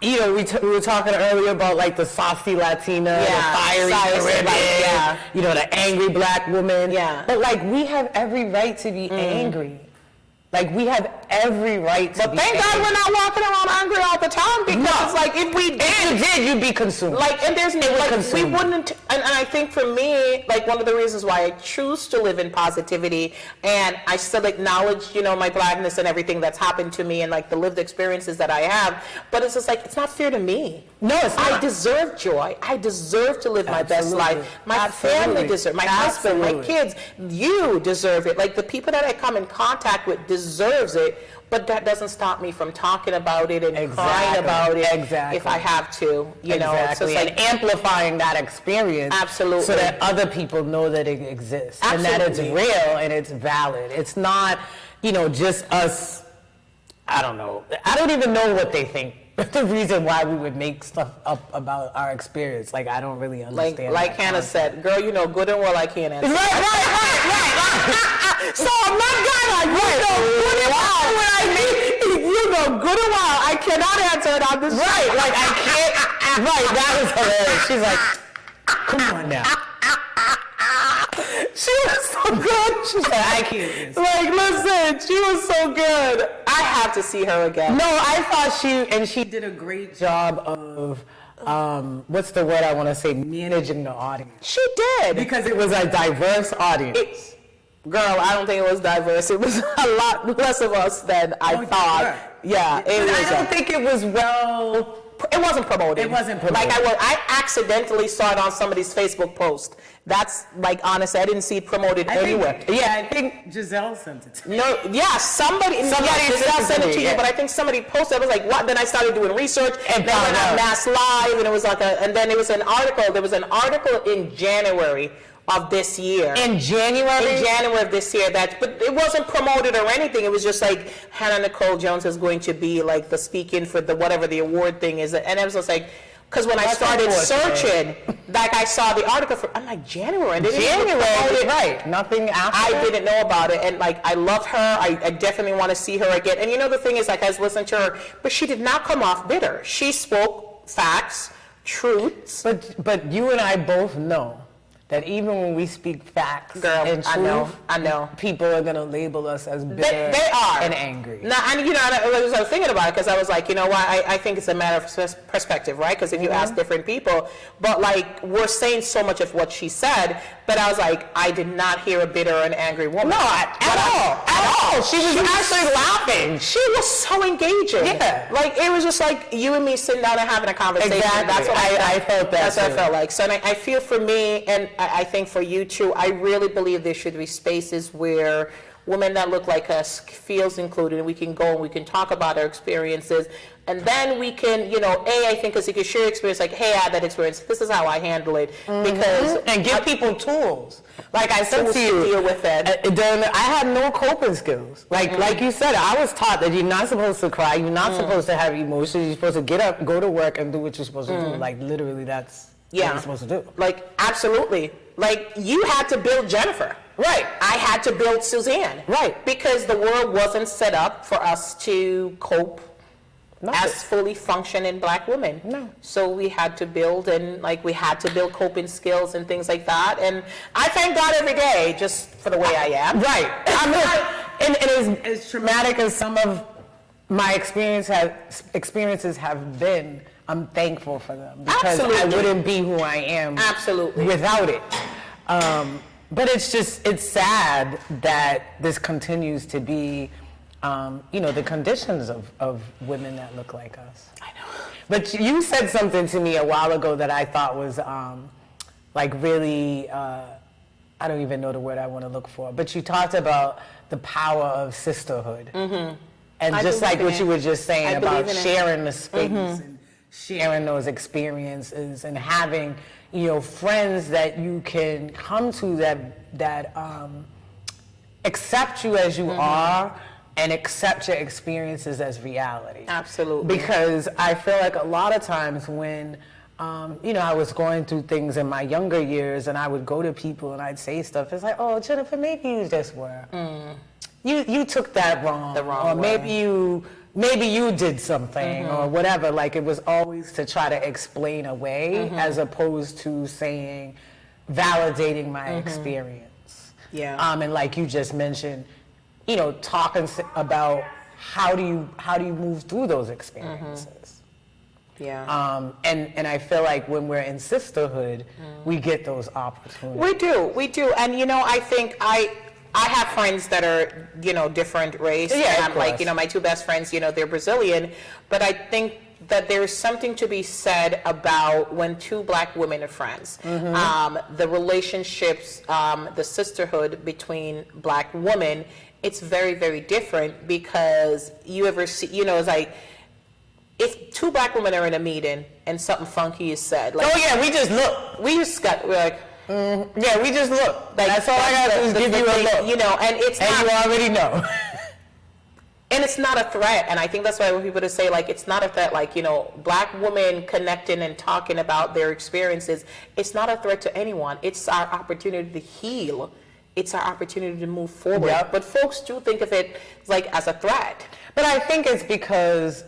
we were talking earlier about like the saucy Latina, the fiery Caribbean, the angry black woman. Yeah. But like, we have every right to be angry. Like, we have every right to But be thank God angry. we're not walking around angry all the time, because No. it's like if we did, If you did, you'd be consumed. like, and there's would like we consume you. wouldn't, and I think for me, like one of the reasons why I choose to live in positivity, and I still acknowledge, you know, my blackness and everything that's happened to me and like the lived experiences that I have, but it's just like, it's not fair to me. No, it's I not. deserve joy. I deserve to live my best Absolutely. life. My Absolutely. family deserves, my husband, my Absolutely. kids, you deserve it. Like the people that I come in contact with deserves it, but that doesn't stop me from talking about it and crying Exactly. about it Exactly. if I have to. You know, it's Exactly. just And like, amplifying that experience. Absolutely. So that other people know that it exists. And that it's Absolutely. real and it's valid. It's not, you know, just us, I don't know. I don't even know what they think. The reason why we would make stuff up about our experience. Like, I don't really understand. like that Hannah concept. said, girl, you know good and well I can't answer. Right. So I'm not gonna, you know good and well what I mean. You know good and well I cannot answer it on this Right, show. like I can't. Right, that was hilarious. She's like, come on now. She was so good. She said, I can't. Like, listen, she was so good. I have to see her again. No, I thought she did a great job of, what's the word I want to say, managing the audience. She did. Because it was a diverse audience. Girl, I don't think it was diverse. It was a lot less of us than I thought. Yeah, it But was. I don't think it was well. It wasn't promoted. It wasn't promoted. Like I accidentally saw it on somebody's Facebook post. That's like honestly, I didn't see it promoted anywhere. I think Giselle sent it to me. No, yeah, somebody sent sent it me, to you, yeah. but I think somebody posted. I was like, what? Then I started doing research, and then went on Mass Live, and it was like and then it was an article. There was an article in January of this year. In January? In January of this year, but it wasn't promoted or anything. It was just like Hannah Nicole Jones is going to be like the speaking for the whatever the award thing is, and it was just like. Because when I started searching, like I saw the article for, I'm like, January. And January, right. Nothing after I that? didn't know about it. And like, I love her. I definitely want to see her again. And you know, the thing is, like, I was listening to her, but she did not come off bitter. She spoke facts, truths. But you and I both know that even when we speak facts Girl, and truth, I know. people are going to label us as bitter They are. and angry. No, and you know, I was thinking about it because I was like, you know what, I think it's a matter of perspective, right? Because if you ask different people, but like, we're saying so much of what she said, but I was like, I did not hear a bitter and angry woman. No, at all. She was actually laughing. She was so engaging. Yeah. Like, it was just like you and me sitting down and having a conversation. Exactly. That's what I felt that That's what I too. felt like. So and I feel for me, and I think for you too, I really believe there should be spaces where women that look like us feels included, and we can go and we can talk about our experiences, and then we can, you know, I think because you can share experience, like, hey, I had that experience, this is how I handle it, because And give people tools. Like I said tools to to you, deal with it. I had no coping skills. Like you said, I was taught that you're not supposed to cry, you're not supposed to have emotions, you're supposed to get up, go to work, and do what you're supposed to do. Like, literally, that's what you're supposed to do. Like, absolutely. Like, you had to build Jennifer. Right. I had to build Suzanne. Right. Because the world wasn't set up for us to cope as fully functioning black women. No. So we had to build, and like, we had to build coping skills and things like that. And I thank God every day just for the way I am. Right. I mean, and as traumatic as some of my experiences have been, I'm thankful for them because Absolutely. I wouldn't be who I am Absolutely. without it. But it's sad that this continues to be, the conditions of women that look like us. I know. But you said something to me a while ago that I thought was really, I don't even know the word I want to look for, but you talked about the power of sisterhood. Mm-hmm. And I just like believe what in you it. were just saying I about believe in it. sharing the space and sharing those experiences and having, friends that you can come to that accept you as you are and accept your experiences as reality. Absolutely. Because I feel like a lot of times when, I was going through things in my younger years and I would go to people and I'd say stuff, it's like, oh, Jennifer, maybe you just were. You took that wrong. The wrong or maybe you did something or whatever. Like, it was always to try to explain away as opposed to validating my experience. Yeah. And like you just mentioned, talking about how do you move through those experiences. Yeah. And I feel like when we're in sisterhood, we get those opportunities. We do. And, I think I have friends that are, different race. Yeah, and like, my two best friends, they're Brazilian. But I think that there's something to be said about when two black women are friends. The relationships, the sisterhood between black women, it's very, very different because you ever see, it's like, if two black women are in a meeting and something funky is said, like, oh yeah, we just look. we're like, Yeah, we just look. like That's all I got to do is give you a thing, look. and it's And not, you already know. and it's not a threat. And I think that's why when people say, like, it's not a threat, like, black women connecting and talking about their experiences, it's not a threat to anyone. It's our opportunity to heal. It's our opportunity to move forward. Yep. But folks do think of it like as a threat. But I think it's because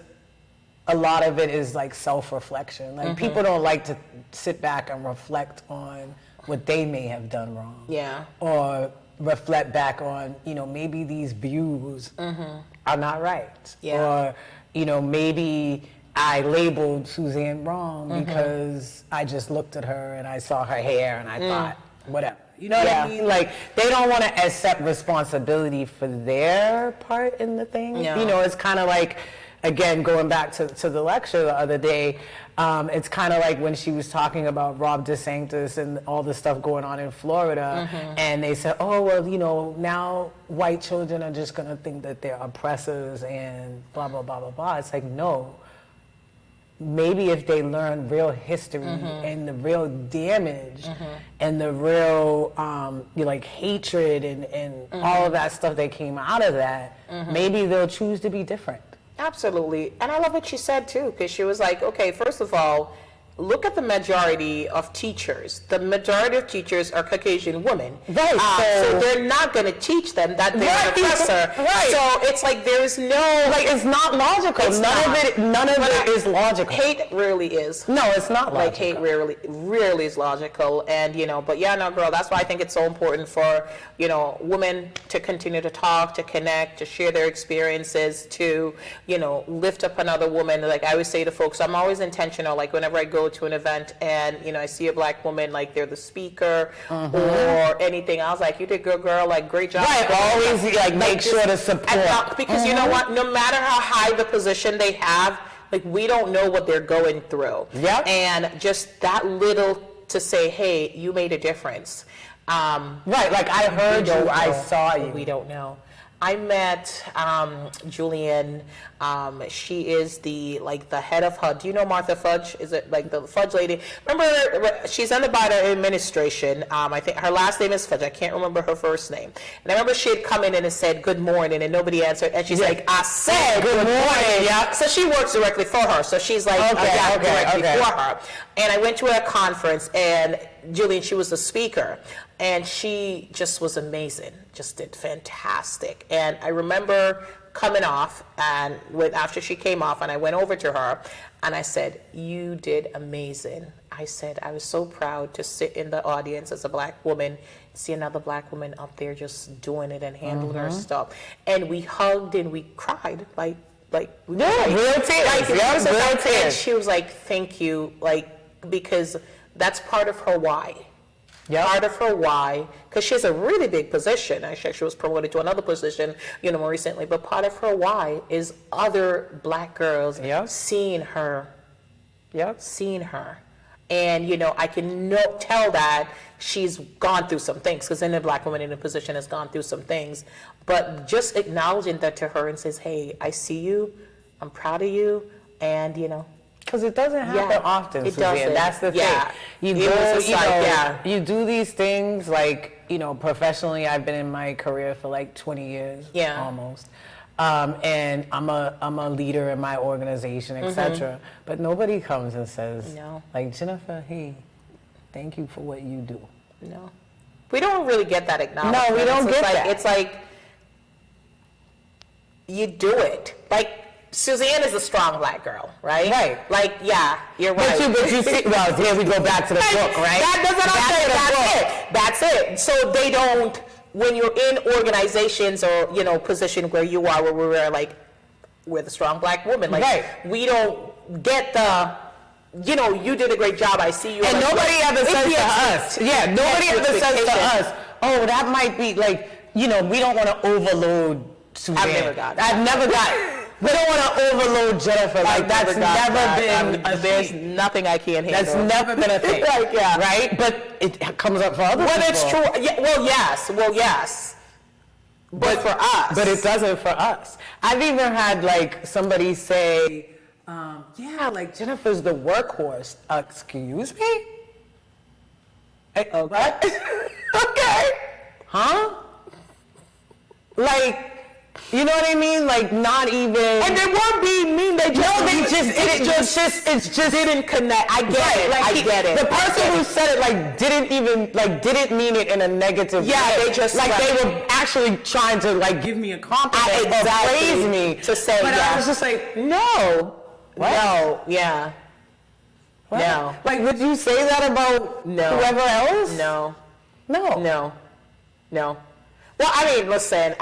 a lot of it is like self-reflection. Like people don't like to sit back and reflect on what they may have done wrong. Yeah. Or reflect back on, maybe these views are not right. Yeah. Or, maybe I labeled Suzanne wrong because I just looked at her and I saw her hair and I thought, whatever. You know what I mean? Like, they don't want to accept responsibility for their part in the thing. Yeah. It's kind of like, again, going back to the lecture the other day, it's kind of like when she was talking about Rob DeSantis and all the stuff going on in Florida, and they said, oh, well, now white children are just going to think that they're oppressors and blah, blah, blah, blah, blah. It's like, no. Maybe if they learn real history and the real damage and the real hatred and all of that stuff that came out of that, maybe they'll choose to be different. Absolutely. And I love what she said too, because she was like, okay, first of all, look at the majority of teachers. The majority of teachers are Caucasian women. Right. So they're not going to teach them that they're an oppressor. Right. So it's like there's no... Like, it's not logical. None of it is logical. Hate rarely is. No, it's not logical. Like, hate rarely is logical. And, but yeah, no, girl, that's why I think it's so important for, women to continue to talk, to connect, to share their experiences, to, lift up another woman. Like I always say to folks, I'm always intentional, like whenever I go to an event and I see a black woman, like they're the speaker or anything, I was like, you did good, girl, like great job. Right, always make sure to support. Because you know what, no matter how high the position they have, like we don't know what they're going through. Yep. And just that little to say, hey, you made a difference. Right, like I heard you, I saw you. We don't know. I met Julian. She is the head of HUD. Do you know Martha Fudge? Is it like the Fudge lady? Remember, she's on the Biden administration. I think her last name is Fudge. I can't remember her first name. And I remember she had come in and said good morning, and nobody answered. And she's like, I said good morning. Yeah. So she works directly for her. So she's like directly for her. And I went to a conference, and Julian, she was the speaker, and she just was amazing. Just did fantastic. And I remember coming off, and after she came off, and I went over to her, and I said, you did amazing. I said, I was so proud to sit in the audience as a black woman, see another black woman up there just doing it and handling her stuff. And we hugged and we cried, real tears. Real tears. And she was like, thank you, because that's part of her why. Yep. Part of her why, because she has a really big position. Actually, she was promoted to another position, more recently. But part of her why is other black girls seeing her. Yep. Seeing her. And, I can tell that she's gone through some things, because any black woman in a position has gone through some things. But just acknowledging that to her and says, hey, I see you, I'm proud of you, and, Because it doesn't happen often, Suzanne. Doesn't. That's the thing. You do these things professionally. I've been in my career for 20 years, almost, and I'm a leader in my organization, etc. But nobody comes and says, Jennifer, hey, thank you for what you do. No, we don't really get that acknowledgement. No, we don't get that. It's like you do it, Suzanne is a strong black girl, right? Right. You're right. But you see, well, here we go back to the book, right? That's it. So they don't when you're in organizations or, you know, position where you are, where we're like, we're the strong black woman, like, Right. we don't get the, you know, you did a great job, I see you. And like, nobody ever it's says the to us, yeah, nobody ever says to expectation. us, oh, that might be like, you know, we don't want to overload Suzanne. I've never got it. I've never got we don't want to overload Jennifer. Like, that's never been a there's thing. nothing I can't handle. That's never been a thing. Like, yeah. Right? But it comes up for other Well, people. it's true. Yeah, well, yes. But for us. But it doesn't for us. I've even had like somebody say, yeah, like Jennifer's the workhorse. Excuse me? What? Okay. Huh? Like, you know what I mean? Like, not even. And they weren't being mean. They just didn't connect. I get it. Like, I get it. The person who said it like didn't mean it in a negative Yeah, way. they just like like- they were actually trying to like give me a compliment or praise me to say. But yeah. I was just like, no. What? No. Yeah. What? No. Like, would you say that about No. whoever else? No. No. No. No. Well, I mean, listen,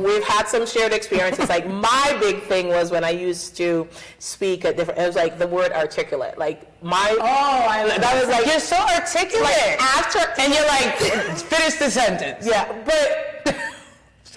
we've had some shared experiences. Like, my big thing was when I used to speak at different, it was like the word articulate. Like, that was like, You're so articulate. like, after, And you're like, finish the sentence. yeah, but,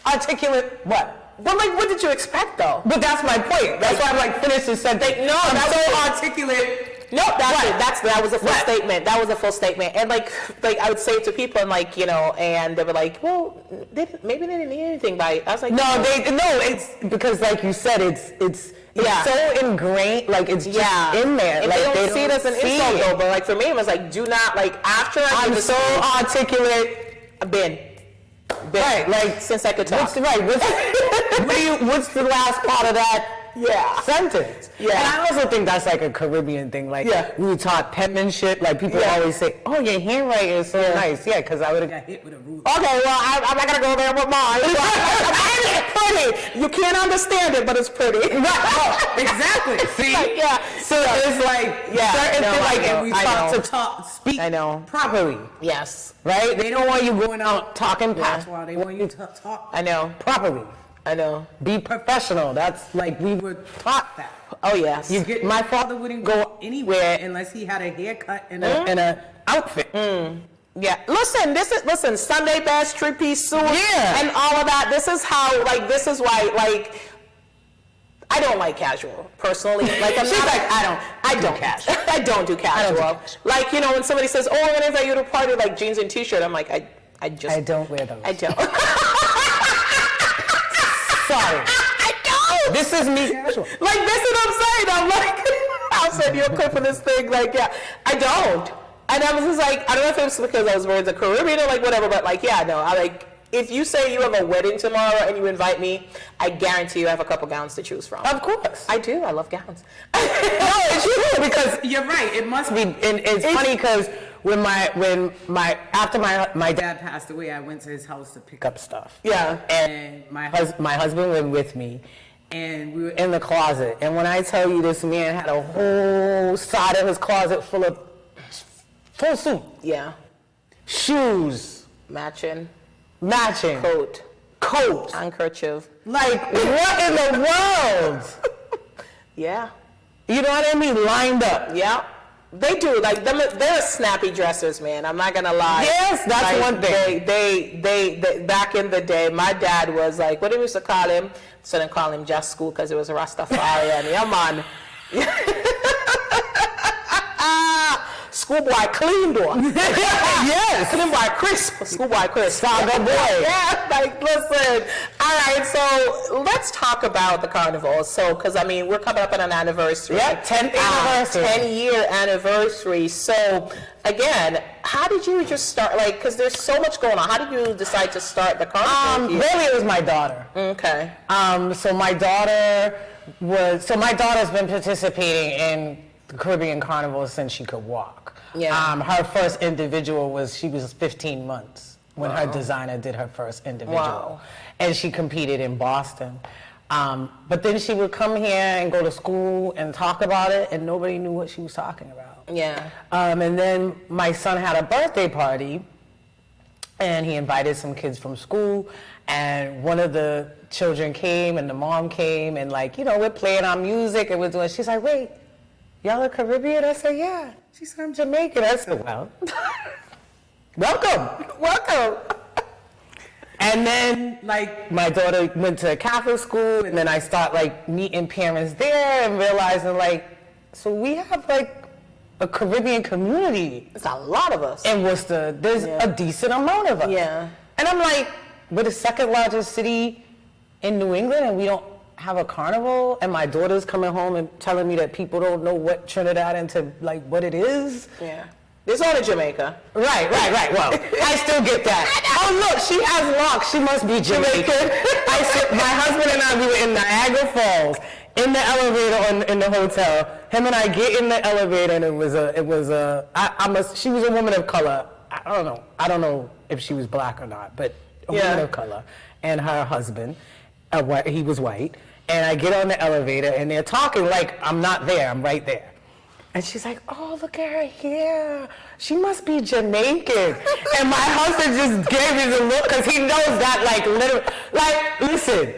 Articulate what? but like, what did you expect though? But that's my point. That's why I'm like, finish the sentence. No, I'm that's so it. articulate. No, that's it. That was a full What? statement. That was a full statement. And like I would say it to people, and like, you know, and they were like, well, maybe they didn't need anything by it. I was like, No, it's because like you said, it's Yeah. so ingrained, like it's just in there. And like they don't see it as an see insult it. though, but like for me, it was like, do not, like, after I'm so articulate. been. Right, like since I could talk. What's what's the last part of that Yeah. sentence? Yeah. And I also think that's like a Caribbean thing. Like, Yeah. we were taught penmanship. Like, people Yeah. always say, "Oh, your handwriting is so nice." Yeah, because I would have got hit with a ruler. Okay, well, I'm not gonna go there with mine. It's pretty. You can't understand it, but it's pretty. Exactly. See? Like, yeah. So it's like certain no, things, I like, know, and we I know. speak I know. properly. Yes, Right? They don't want you going out talking patois. They want you to talk I know. properly. I know. Be professional. That's like we were taught that. Oh yes. My father wouldn't go anywhere unless he had a haircut and a outfit. Yeah, listen, Sunday best, three-piece suit, Yeah. and all of that. This is how, like, this is why, like, I don't like casual, personally. Like, I'm She's not, like, I don't do casual. I don't do casual. casual. Like, you know, when somebody says, oh, I'm gonna invite you to a party, like, jeans and t-shirt, I'm like, I just, I don't wear those. I don't. Sorry. I don't. This is me casual. Like, this is what I'm saying. I'm like, I'll send you a clip of this thing. Like, yeah, I don't. And I was just like, I don't know if it's because I was wearing the Caribbean or like whatever, but like, yeah, no, I like, if you say you have a wedding tomorrow and you invite me, I guarantee you I have a couple gowns to choose from. Of course. I do. I love gowns. No, it's true because you're right. It must be, and it's funny because after my dad passed away, I went to his house to pick up stuff. Yeah. And my husband went with me, and we were in the closet. And when I tell you, this man had a whole side of his closet full suit, Yeah. shoes, Matching. coat, Handkerchief. like what in the world? Yeah. You know what I mean? Lined up. Yeah. They do. Like, they're snappy dressers, man. I'm not gonna lie. Yes, that's Like, one thing. They back in the day, my dad was like, what did we used to call him? So they call him Just School because it was a Rastafarian. Yeah, man. Schoolboy clean door. Yes. Schoolboy crisp. Schoolboy crisp. Saga boy. Yeah, like, listen. All right, so let's talk about the carnival. So, because, I mean, we're coming up on an anniversary. Yeah, 10th anniversary. 10-year anniversary. So, again, how did you just start, like, because there's so much going on. How did you decide to start the carnival? Really, it was my daughter. Okay. So my daughter's been participating in the Caribbean Carnival since she could walk. Yeah. Her first individual she was 15 months when her designer did her first individual. Wow. And she competed in Boston. But then she would come here and go to school and talk about it, and nobody knew what she was talking about. Yeah. And then my son had a birthday party, and he invited some kids from school, and one of the children came and the mom came, and like, you know, we're playing our music and we're doing, she's like, wait, y'all are Caribbean? I said, yeah. She said, I'm Jamaican. I said, well, welcome. And then, like, my daughter went to a Catholic school, and then I start, like, meeting parents there and realizing, like, so we have, like, a Caribbean community. It's a lot of us. In Worcester, there's a decent amount of us. Yeah. And I'm like, we're the second largest city in New England, and we don't have a carnival, and my daughter's coming home and telling me that people don't know what Trinidad into, like, what it is. Yeah. There's only Jamaica. Right. Well, I still get that. Oh, look, she has locks. She must be Jamaican. My husband and I, we were in Niagara Falls, in the elevator in the hotel. Him and I get in the elevator, and she was a woman of color. I don't know if she was black or not, but a woman of color. And her husband, he was white. And I get on the elevator, and they're talking like I'm not there, I'm right there. And she's like, oh, look at her hair. She must be Jamaican. And my husband just gave me the look because he knows that, like, literally. Like, listen,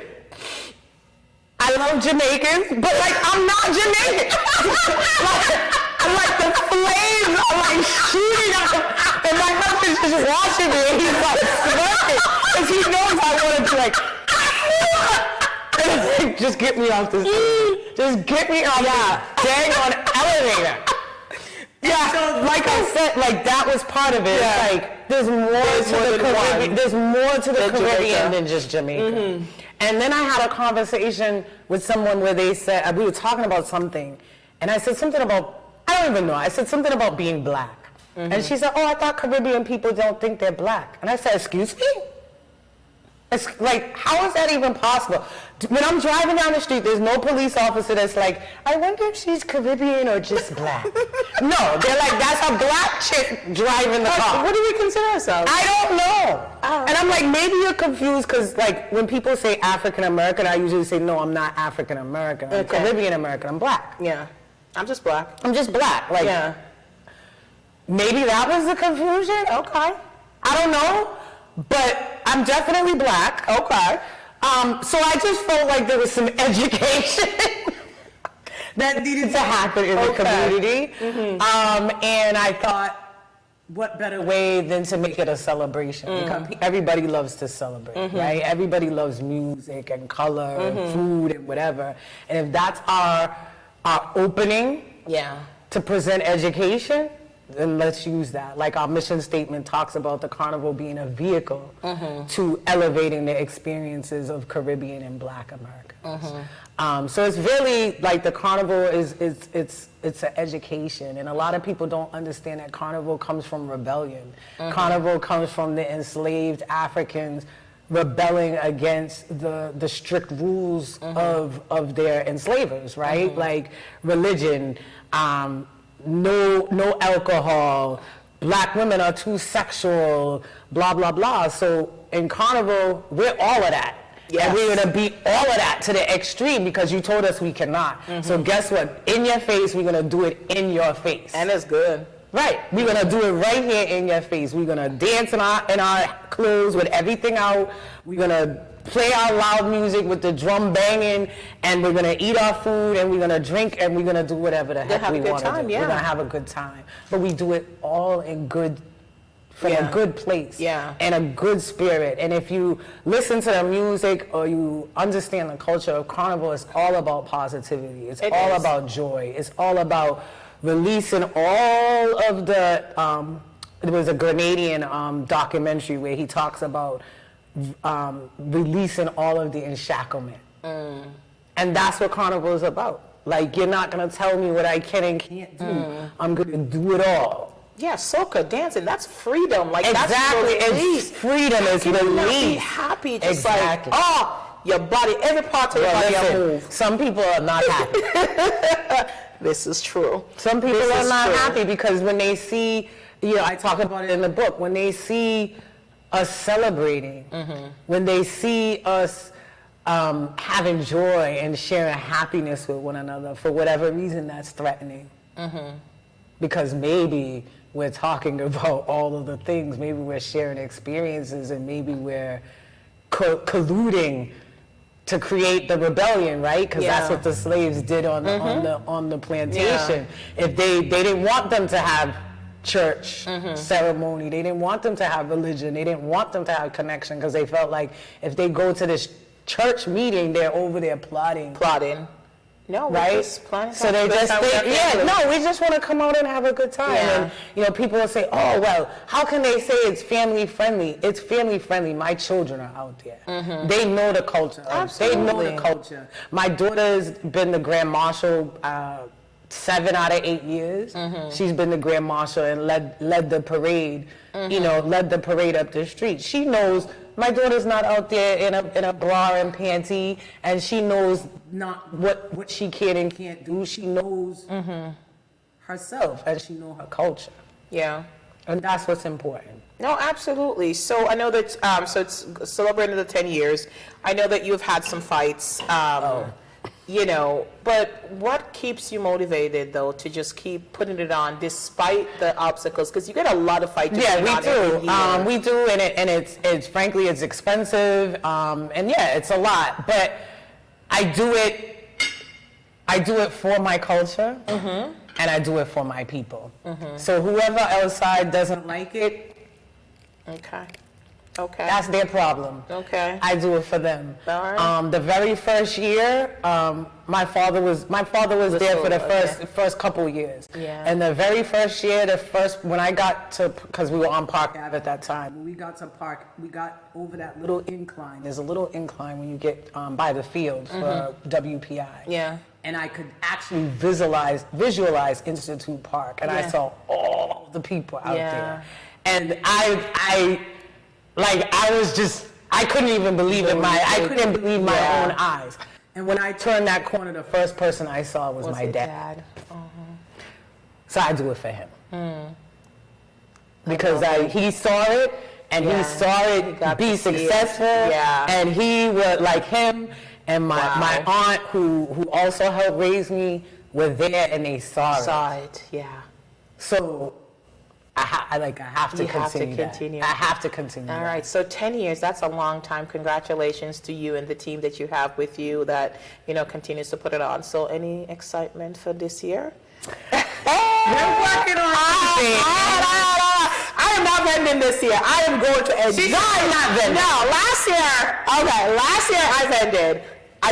I love Jamaicans, but, like, I'm not Jamaican. like the flames are, like, shooting up. And my husband's just watching me, and he's, like, smirking. Because he knows I want to be like, like, just get me off this thing. Just get me off this dang on elevator. Yeah. So, like I said, like, that was part of it. Yeah. Like, there's more to the Caribbean. There's more to the Caribbean than just Jamaica. Mm-hmm. And then I had a conversation with someone where they said, we were talking about something, and I said something about, I don't even know, I said something about being black. Mm-hmm. And she said, oh, I thought Caribbean people don't think they're black. And I said, excuse me? It's like, how is that even possible? When I'm driving down the street, there's no police officer that's like, I wonder if she's Caribbean or just black. No, they're like, that's a black chick driving the car. What do we consider ourselves? I don't know. And I'm like, maybe you're confused because, like, when people say African American, I usually say, no, I'm not African American. I'm Caribbean American. I'm black. Yeah. I'm just black. I'm just black. Like, yeah. Maybe that was the confusion? Okay. I don't know. But I'm definitely black. Okay. So I just felt like there was some education that needed to happen in the community. Mm-hmm. And I thought, what better way than to make it a celebration? Because everybody loves to celebrate, right? Everybody loves music and color and food and whatever. And if that's our opening to present education, then let's use that. Like our mission statement talks about the carnival being a vehicle to elevating the experiences of Caribbean and Black Americans. So it's really like the carnival it's an education, and a lot of people don't understand that carnival comes from rebellion. Carnival comes from the enslaved Africans rebelling against the strict rules of their enslavers, right? Like religion, no alcohol, black women are too sexual, blah, blah, blah. So in Carnival, we're all of that. Yes. And we're gonna beat all of that to the extreme because you told us we cannot. So guess what? In your face, we're gonna do it in your face. And it's good. Right, we're gonna do it right here in your face. We're gonna dance in our clothes with everything out. We're gonna play our loud music with the drum banging, and we're gonna eat our food, and we're gonna drink, and we're gonna do whatever the heck we want to do. We're gonna have a good time, but we do it all in from a good place, and a good spirit. And if you listen to the music or you understand the culture of Carnival, it's all about positivity. It's all about joy. It's all about releasing all of the. There was a Grenadian documentary where he talks about releasing all of the enshacklement. And that's what Carnival is about. Like, you're not going to tell me what I can and can't do. I'm going to do it all. Yeah, soca, dancing, that's freedom. Like, exactly. That's release. It's freedom is release. Be happy, just like, your body, every part of your body move. Some people are not happy. This is true. Some people are not happy because when they see, I talk about it in the book, when they see us celebrating, when they see us having joy and sharing happiness with one another, for whatever reason that's threatening. Because maybe we're talking about all of the things. Maybe we're sharing experiences, and maybe we're colluding to create the rebellion, right? Because that's what the slaves did on the plantation. If they didn't want them to have church ceremony, they didn't want them to have religion, they didn't want them to have connection, because they felt like if they go to this church meeting, they're over there plotting. No, right? So they just think, we just want to come out and have a good time. And people will say, oh, well, how can they say it's family friendly? It's family friendly. My children are out there. They know the culture. Absolutely. They know the culture. My daughter's been the Grand Marshal 7 out of 8 years. She's been the Grand Marshal and led the parade, led the parade up the street. She knows my daughter's not out there in a bra and panty, and she knows not what she can and can't do. She knows herself, and she knows her culture. Yeah. And that's what's important. No, absolutely. So I know that, so it's celebrating the 10 years. I know that you've had some fights, but what keeps you motivated, though, to just keep putting it on despite the obstacles? Because you get a lot of fights. Yeah, we do. We do, and it's frankly, it's expensive, and it's a lot. But I do it for my culture, and I do it for my people. So whoever outside doesn't like it, okay, that's their problem. Okay, I do it for them. All right. The very first year, my father was there for the first couple years. Yeah. And the very first year, when I got to, because we were on Park Ave at that time, when we got to Park, we got over that little incline. There's a little incline when you get by the field for WPI. Yeah. And I could actually visualize Institute Park, and I saw all the people out there. And I couldn't even believe I couldn't believe my own eyes. And when I turned that corner, the first person I saw was my dad. So I do it for him. Because he saw it, and he saw it be successful, and he was like him, and my aunt, who also helped raise me, were there, and they saw it. So I have to continue. I have to continue. All right, so 10 years, that's a long time. Congratulations to you and the team that you have with you that, continues to put it on. So any excitement for this year? We're working on it. I am not vending this year. I am going to enjoy. She's not vending. No, last year I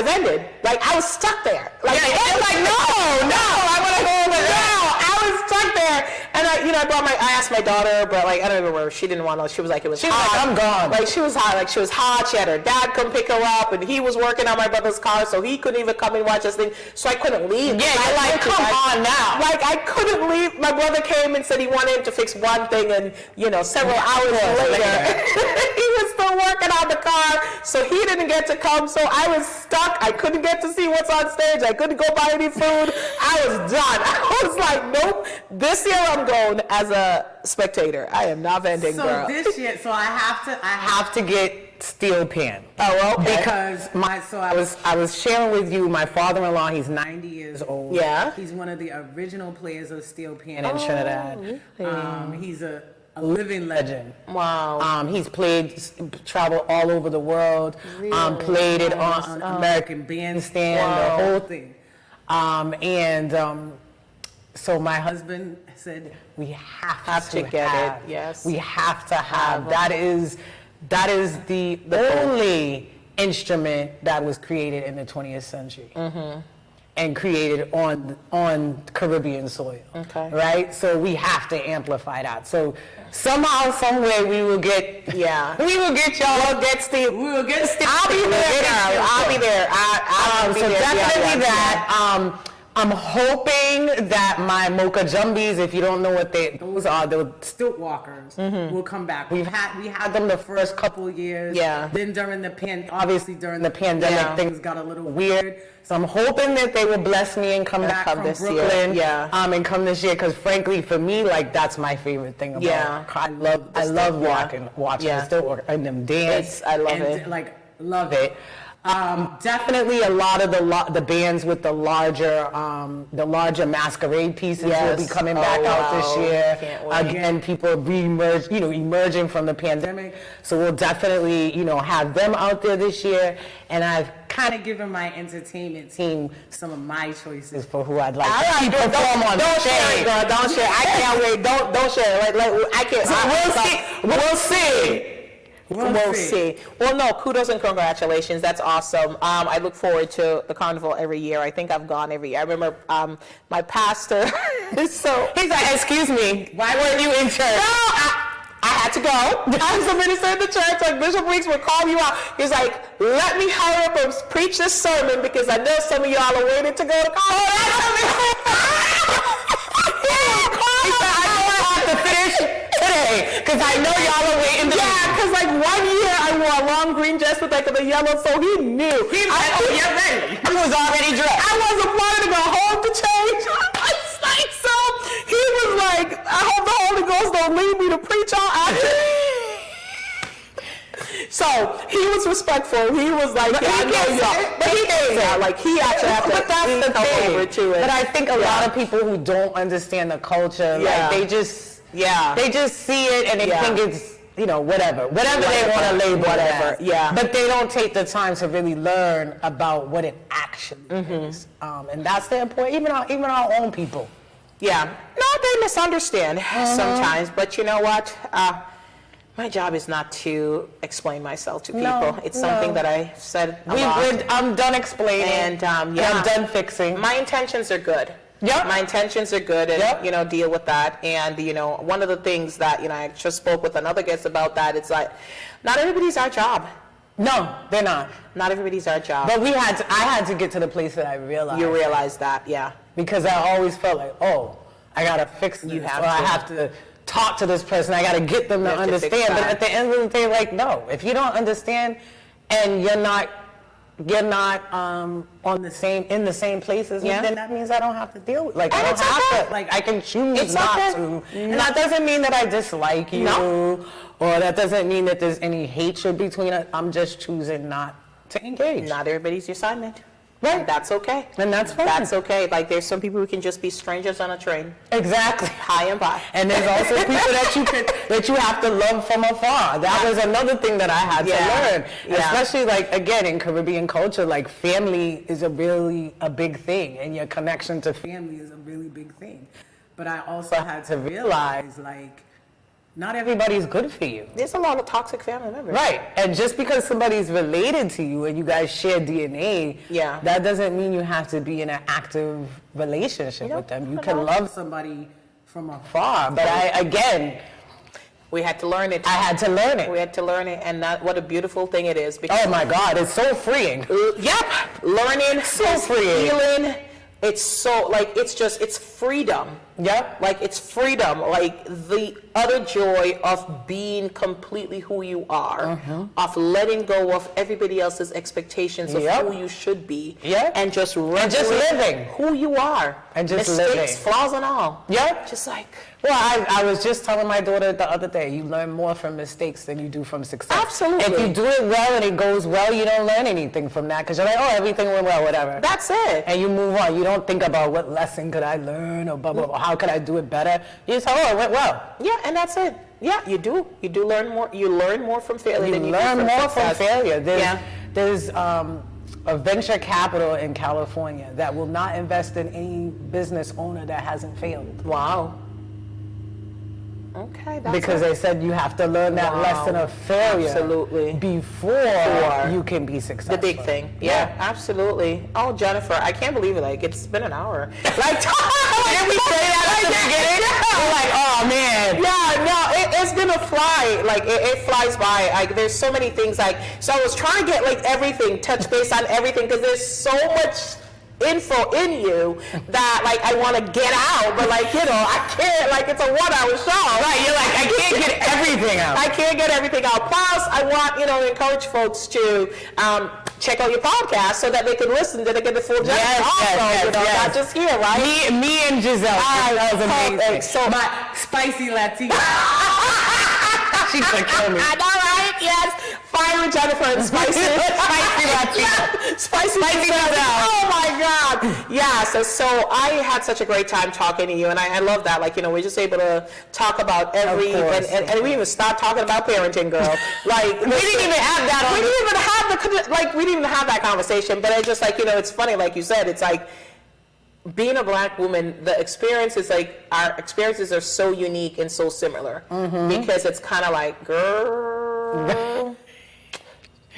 vended. Like, I was stuck there. Like, no, I want to go over there. No, I was stuck there. And I asked my daughter, but I don't remember. She didn't want to. She was like, it was hot. Like, I'm gone. Like, she was hot. Like, she was hot. She had her dad come pick her up, and he was working on my brother's car, so he couldn't even come and watch this thing. So I couldn't leave. Yeah, you're like, come on now. Like, I couldn't leave. My brother came and said he wanted him to fix one thing, and several hours later, he was still working on the car, so he didn't get to come. So I was stuck. I couldn't get to see what's on stage. I couldn't go buy any food. I was done. I was like, nope. This year I'm going as a spectator. I am not vending, girl. So this year, I have to get steel pan. Oh, okay. Because I was sharing with you, my father-in-law, he's 90 years old. Yeah. He's one of the original players of steel pan in Trinidad. Really? He's a living legend. Wow. He's traveled all over the world. Really? Played it on American Bandstand, the whole thing. So my husband said, we have to get it. Yes. We have to have. That is the only instrument that was created in the 20th century. And created on Caribbean soil. Okay. Right? So we have to amplify that. So somehow, some way, we will get. We will get y'all. We'll get Steve. We will get Steve. I'll be there. I'll be there. I'll be so there. definitely that. I'm hoping that my mocha jumbies, if you don't know what those are, the stilt walkers, will come back. We had them the first couple of years. Yeah. Then during the pandemic, things got a little weird. So I'm hoping that they will bless me and come back from this Brooklyn. year. And come this year, because frankly, for me, that's my favorite thing about it. I love watching the stilt walker and them dance. I love it. Love it. Definitely a lot of the bands with the larger masquerade pieces will be coming back out this year. Can't wait. Again, people emerging from the pandemic, so we'll definitely have them out there this year. And I've kind of given my entertainment team some of my choices for who I'd like to perform on don't stage. share it, girl. Don't share. I can't wait. Don't share. I can't. We'll see. We'll see. Well, no, kudos and congratulations. That's awesome. I look forward to the carnival every year. I think I've gone every year. I remember my pastor. He's like, excuse me, why weren't you in church? No, I had to go. I was a minister in the church. Like Bishop Weeks would call you out. He's like, let me hurry up and preach this sermon because I know some of y'all are waiting to go to carnival. He said, I know I have to finish today because I know y'all are waiting. Because like 1 year I wore a long green dress with like the yellow, so he knew. He was like, oh, you're ready. He was already dressed. I wasn't planning to go home to change. So he was like, I hope the Holy Ghost don't lead me to preach all after. So he was respectful. He was like, but he actually had to come over to it. But I think a lot of people who don't understand the culture, like they just see it and they think it's whatever they want to label whatever. Yeah. But they don't take the time to really learn about what it actually is. And that's the important. Even our own people. Yeah. No, they misunderstand sometimes. But you know what? My job is not to explain myself to people. It's something that I said a lot. I'm done explaining. And I'm done fixing. My intentions are good. Yep. My intentions are good and, deal with that. And, one of the things that, I just spoke with another guest about that, it's like, not everybody's our job. No, they're not. Not everybody's our job. But I had to get to the place that I realized. You realize that, yeah. Because I always felt like, I got to fix this. I have to talk to this person. I got to get them to understand. But at the end of the day, like, no. If you don't understand and you're not in the same places, then that means I don't have to deal with I don't have to, I can choose not to. And that doesn't mean that I dislike you or that doesn't mean that there's any hatred between us. I'm just choosing not to engage. Not everybody's your assignment. Right. And that's okay. And that's fine. That's okay. Like there's some people who can just be strangers on a train. Exactly. High and by. And there's also people that you have to love from afar. That was another thing that I had to learn. Especially again in Caribbean culture, family is a big thing, and your connection to family is a really big thing. But I also had to realize not everybody's good for you. There's a lot of toxic family members. Right. And just because somebody's related to you and you guys share DNA, that doesn't mean you have to be in an active relationship with them. You can love somebody from afar. But we had to learn it. I had to learn it. We had to learn it, and what a beautiful thing it is. Because oh my God, it's so freeing. Learning, so freeing. Healing. It's so it's freedom. Yep. It's freedom. The utter joy of being completely who you are, of letting go of everybody else's expectations of who you should be, and just living who you are, and just mistakes, living, flaws and all. Just Well, I was just telling my daughter the other day, you learn more from mistakes than you do from success. Absolutely. If you do it well and it goes well, you don't learn anything from that because you're like, everything went well, whatever. That's it. And you move on. You don't think about what lesson could I learn or blah, blah, blah, how could I do it better. You just say, it went well. Yeah, and that's it. Yeah, you do. You do learn more. You learn more from failure than you learn do more success. from failure. There's a venture capital in California that will not invest in any business owner that hasn't failed. Wow. Okay, because they said you have to learn that lesson of failure before you can be successful. The big thing. Yeah, absolutely. Oh, Jennifer, I can't believe it. It's been an hour. Did we say that at the beginning? We're like, oh man. Yeah, no, it's gonna fly. It flies by. There's so many things. So I was trying to get everything, touch base on everything, because there's so much info in you that I want to get out, but I can't. It's a 1 hour show. Right? You're I can't get everything out. I can't get everything out. Plus, I want to encourage folks to check out your podcast so that they can listen to get the full Jennifer. Not just here, right? Me and Giselle. That was amazing. So my spicy Latina. She's gonna kill me. I know, right? Yes. Fiery with Jennifer and spicy. Spicy Suzanne. Oh my God. Yeah, so I had such a great time talking to you, and I love that. Like, we're just able to talk about every, and we didn't even start talking about parenting, girl. Like, we didn't even have that. We didn't even have that conversation. But it's just like, it's funny, like you said, it's like, being a black woman, the experience is like, our experiences are so unique and so similar, because it's kind of like, girl,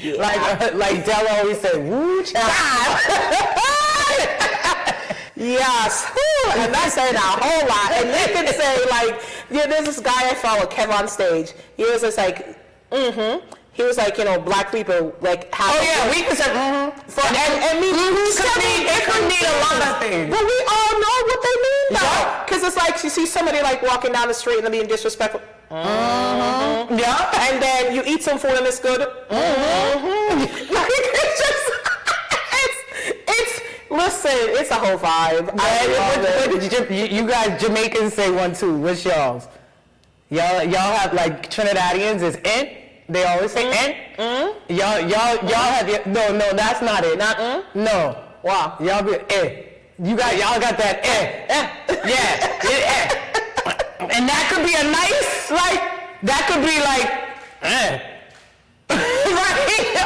like Della always said, woo, child. Yes, and that's saying a whole lot. And you can say, like, there's this guy I follow, Kev on stage. He was just like, He was like, black people, like, have. Oh yeah, we can say, and it could mean a lot of things. But we all know what they mean, though. Because it's like, you see somebody, like, walking down the street and they're being disrespectful. Yeah. And then you eat some food and it's good. Listen, it's a whole vibe. You guys Jamaicans say one too. What's y'all's? Y'all have, like, Trinidadians is in. They always say Y'all have no, that's not it. No. Wow. Y'all be y'all got that Yeah. And that could be a nice, like, that could be like right?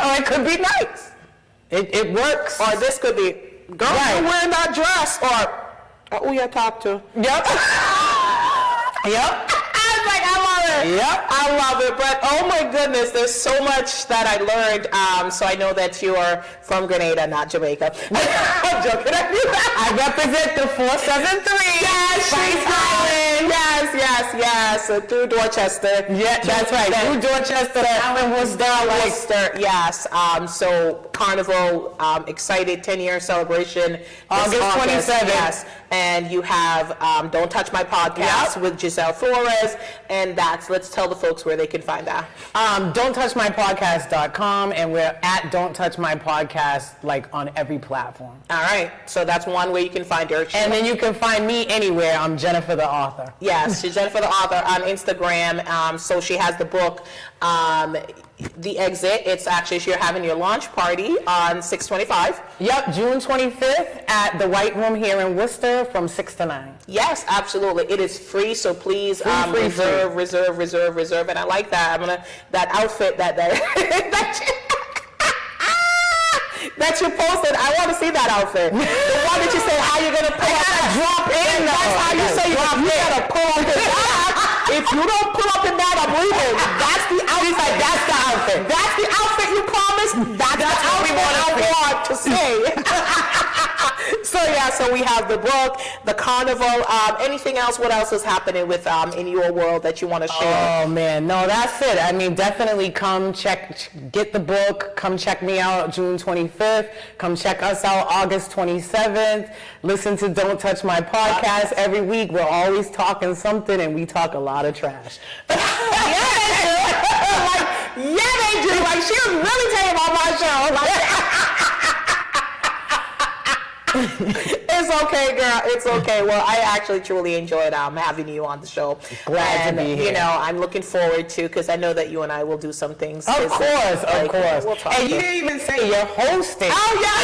Or it could be nice. It works. Or this could be, girl, you're wearing that dress, or who you talk to. Yep. Yep. I love it, but oh my goodness, there's so much that I learned. So I know that you are from Grenada, not Jamaica. I'm joking. I represent the 473. Yes, she's Island. Yes. Through Dorchester. Yeah, that's right. Through Dorchester, Allen, Worcester. Yes. So Carnival, excited 10-year celebration. August 27th. Yes. And you have Don't Touch My Podcast with Giselle Flores, and let's tell the folks where they can find that. Don'tTouchMyPodcast.com, and we're at Don't Touch My Podcast, like, on every platform. All right, so that's one way you can find her. And then you can find me anywhere. I'm Jennifer the Author. Yes, she's Jennifer the Author on Instagram. So she has the book, The Exit. It's actually, you're having your launch party on 6/25. Yep, June 25th at the White Room here in Worcester from 6 to 9. Yes, absolutely. It is free, so please reserve. And I like that. That outfit that that you posted. I want to see that outfit. The one that you said, how you gonna pull up that drop in? That's how you say you gotta pull up in that. If you don't pull up in that, I'm leaving. That's the outfit. Like, that's the outfit. That's the outfit you promised. That's the outfit I want to say. So we have the book, the carnival. Anything else? What else is happening with in your world that you want to share? Oh man, no, that's it. I mean, definitely come get the book. Come check me out June 25th. Come check us out August 27th. Listen to Don't Touch My Podcast every week. We're always talking something, and we talk a lot of trash. They do. Like, she was really telling about my show. It's okay, girl. It's okay. Well, I actually truly enjoyed having you on the show. Glad to be here. I'm looking forward to, because I know that you and I will do some things. Of course. We'll talk. And you didn't even say you're hosting. Oh, yeah.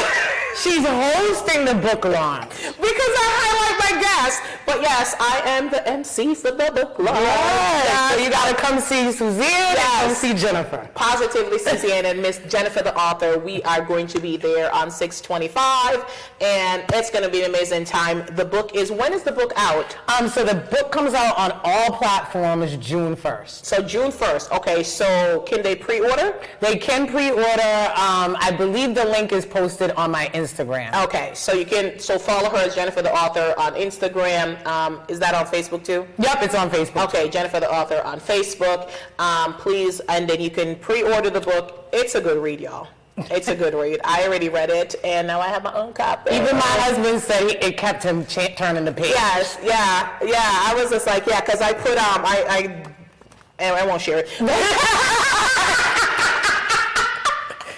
She's hosting the book launch. Because I highlight my guests. But yes, I am the MC for the book launch. Yes. So you got to come see Suzanne and come see Jennifer. Positively Suzanne and Miss Jennifer the Author. We are going to be there on 6/25. And it's going to be an amazing time. The book is, when is the book out? So the book comes out on all platforms June 1st. So June 1st. Okay, so can they pre-order? They can pre-order. I believe the link is posted on my Instagram. Okay, so you can follow her as Jennifer the Author on Instagram. Is that on Facebook too? Yep, it's on Facebook. Okay, Jennifer the Author on Facebook. Please, and then you can pre-order the book. It's a good read, y'all. It's a good read. I already read it, and now I have my own copy. Even my husband said it kept him turning the page. Yes, yeah. I was just like, because I put I won't share it.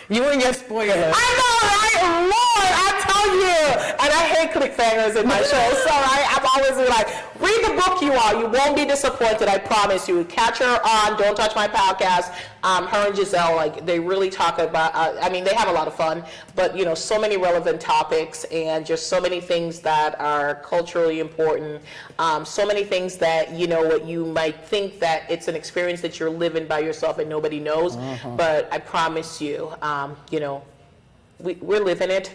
You and your spoilers. I know, right? Lord, I tell love you. And I hate cliffhangers in my show, so I'm always like, read the book, you all. You won't be disappointed, I promise you. Catch her on Don't Touch My Podcast. Her and Giselle, like, they really talk about, I mean, they have a lot of fun, but, you know, so many relevant topics and just so many things that are culturally important. So many things that, you know, what you might think that it's an experience that you're living by yourself and nobody knows, but I promise you, you know, we're living it.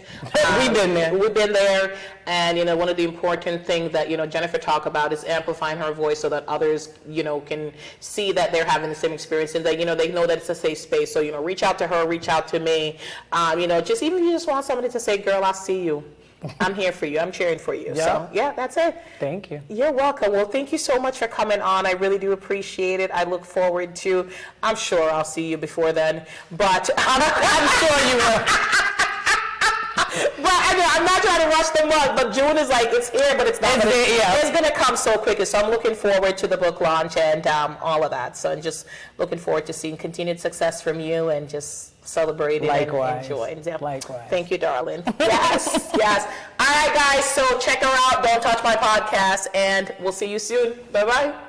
We've been there. We've been there. And, you know, one of the important things that, you know, Jennifer talked about is amplifying her voice so that others, you know, can see that they're having the same experience and that, you know, they know that it's a safe space. So, you know, reach out to her, reach out to me. You know, just even if you just want somebody to say, girl, I'll see you. I'm here for you. I'm cheering for you. Yeah. So, yeah, that's it. Thank you. You're welcome. Well, thank you so much for coming on. I really do appreciate it. I look forward to, I'm sure I'll see you before then, but I'm sure you will. But I mean, I'm not trying to rush the month, but June is like, it's here, but it's not. It's going to come so quickly. So I'm looking forward to the book launch and all of that. So I'm just looking forward to seeing continued success from you and just celebrating Likewise. and enjoying. Yeah. Likewise. Thank you, darling. Yes, yes. All right, guys. So check her out. Don't Touch My Podcast. And we'll see you soon. Bye-bye.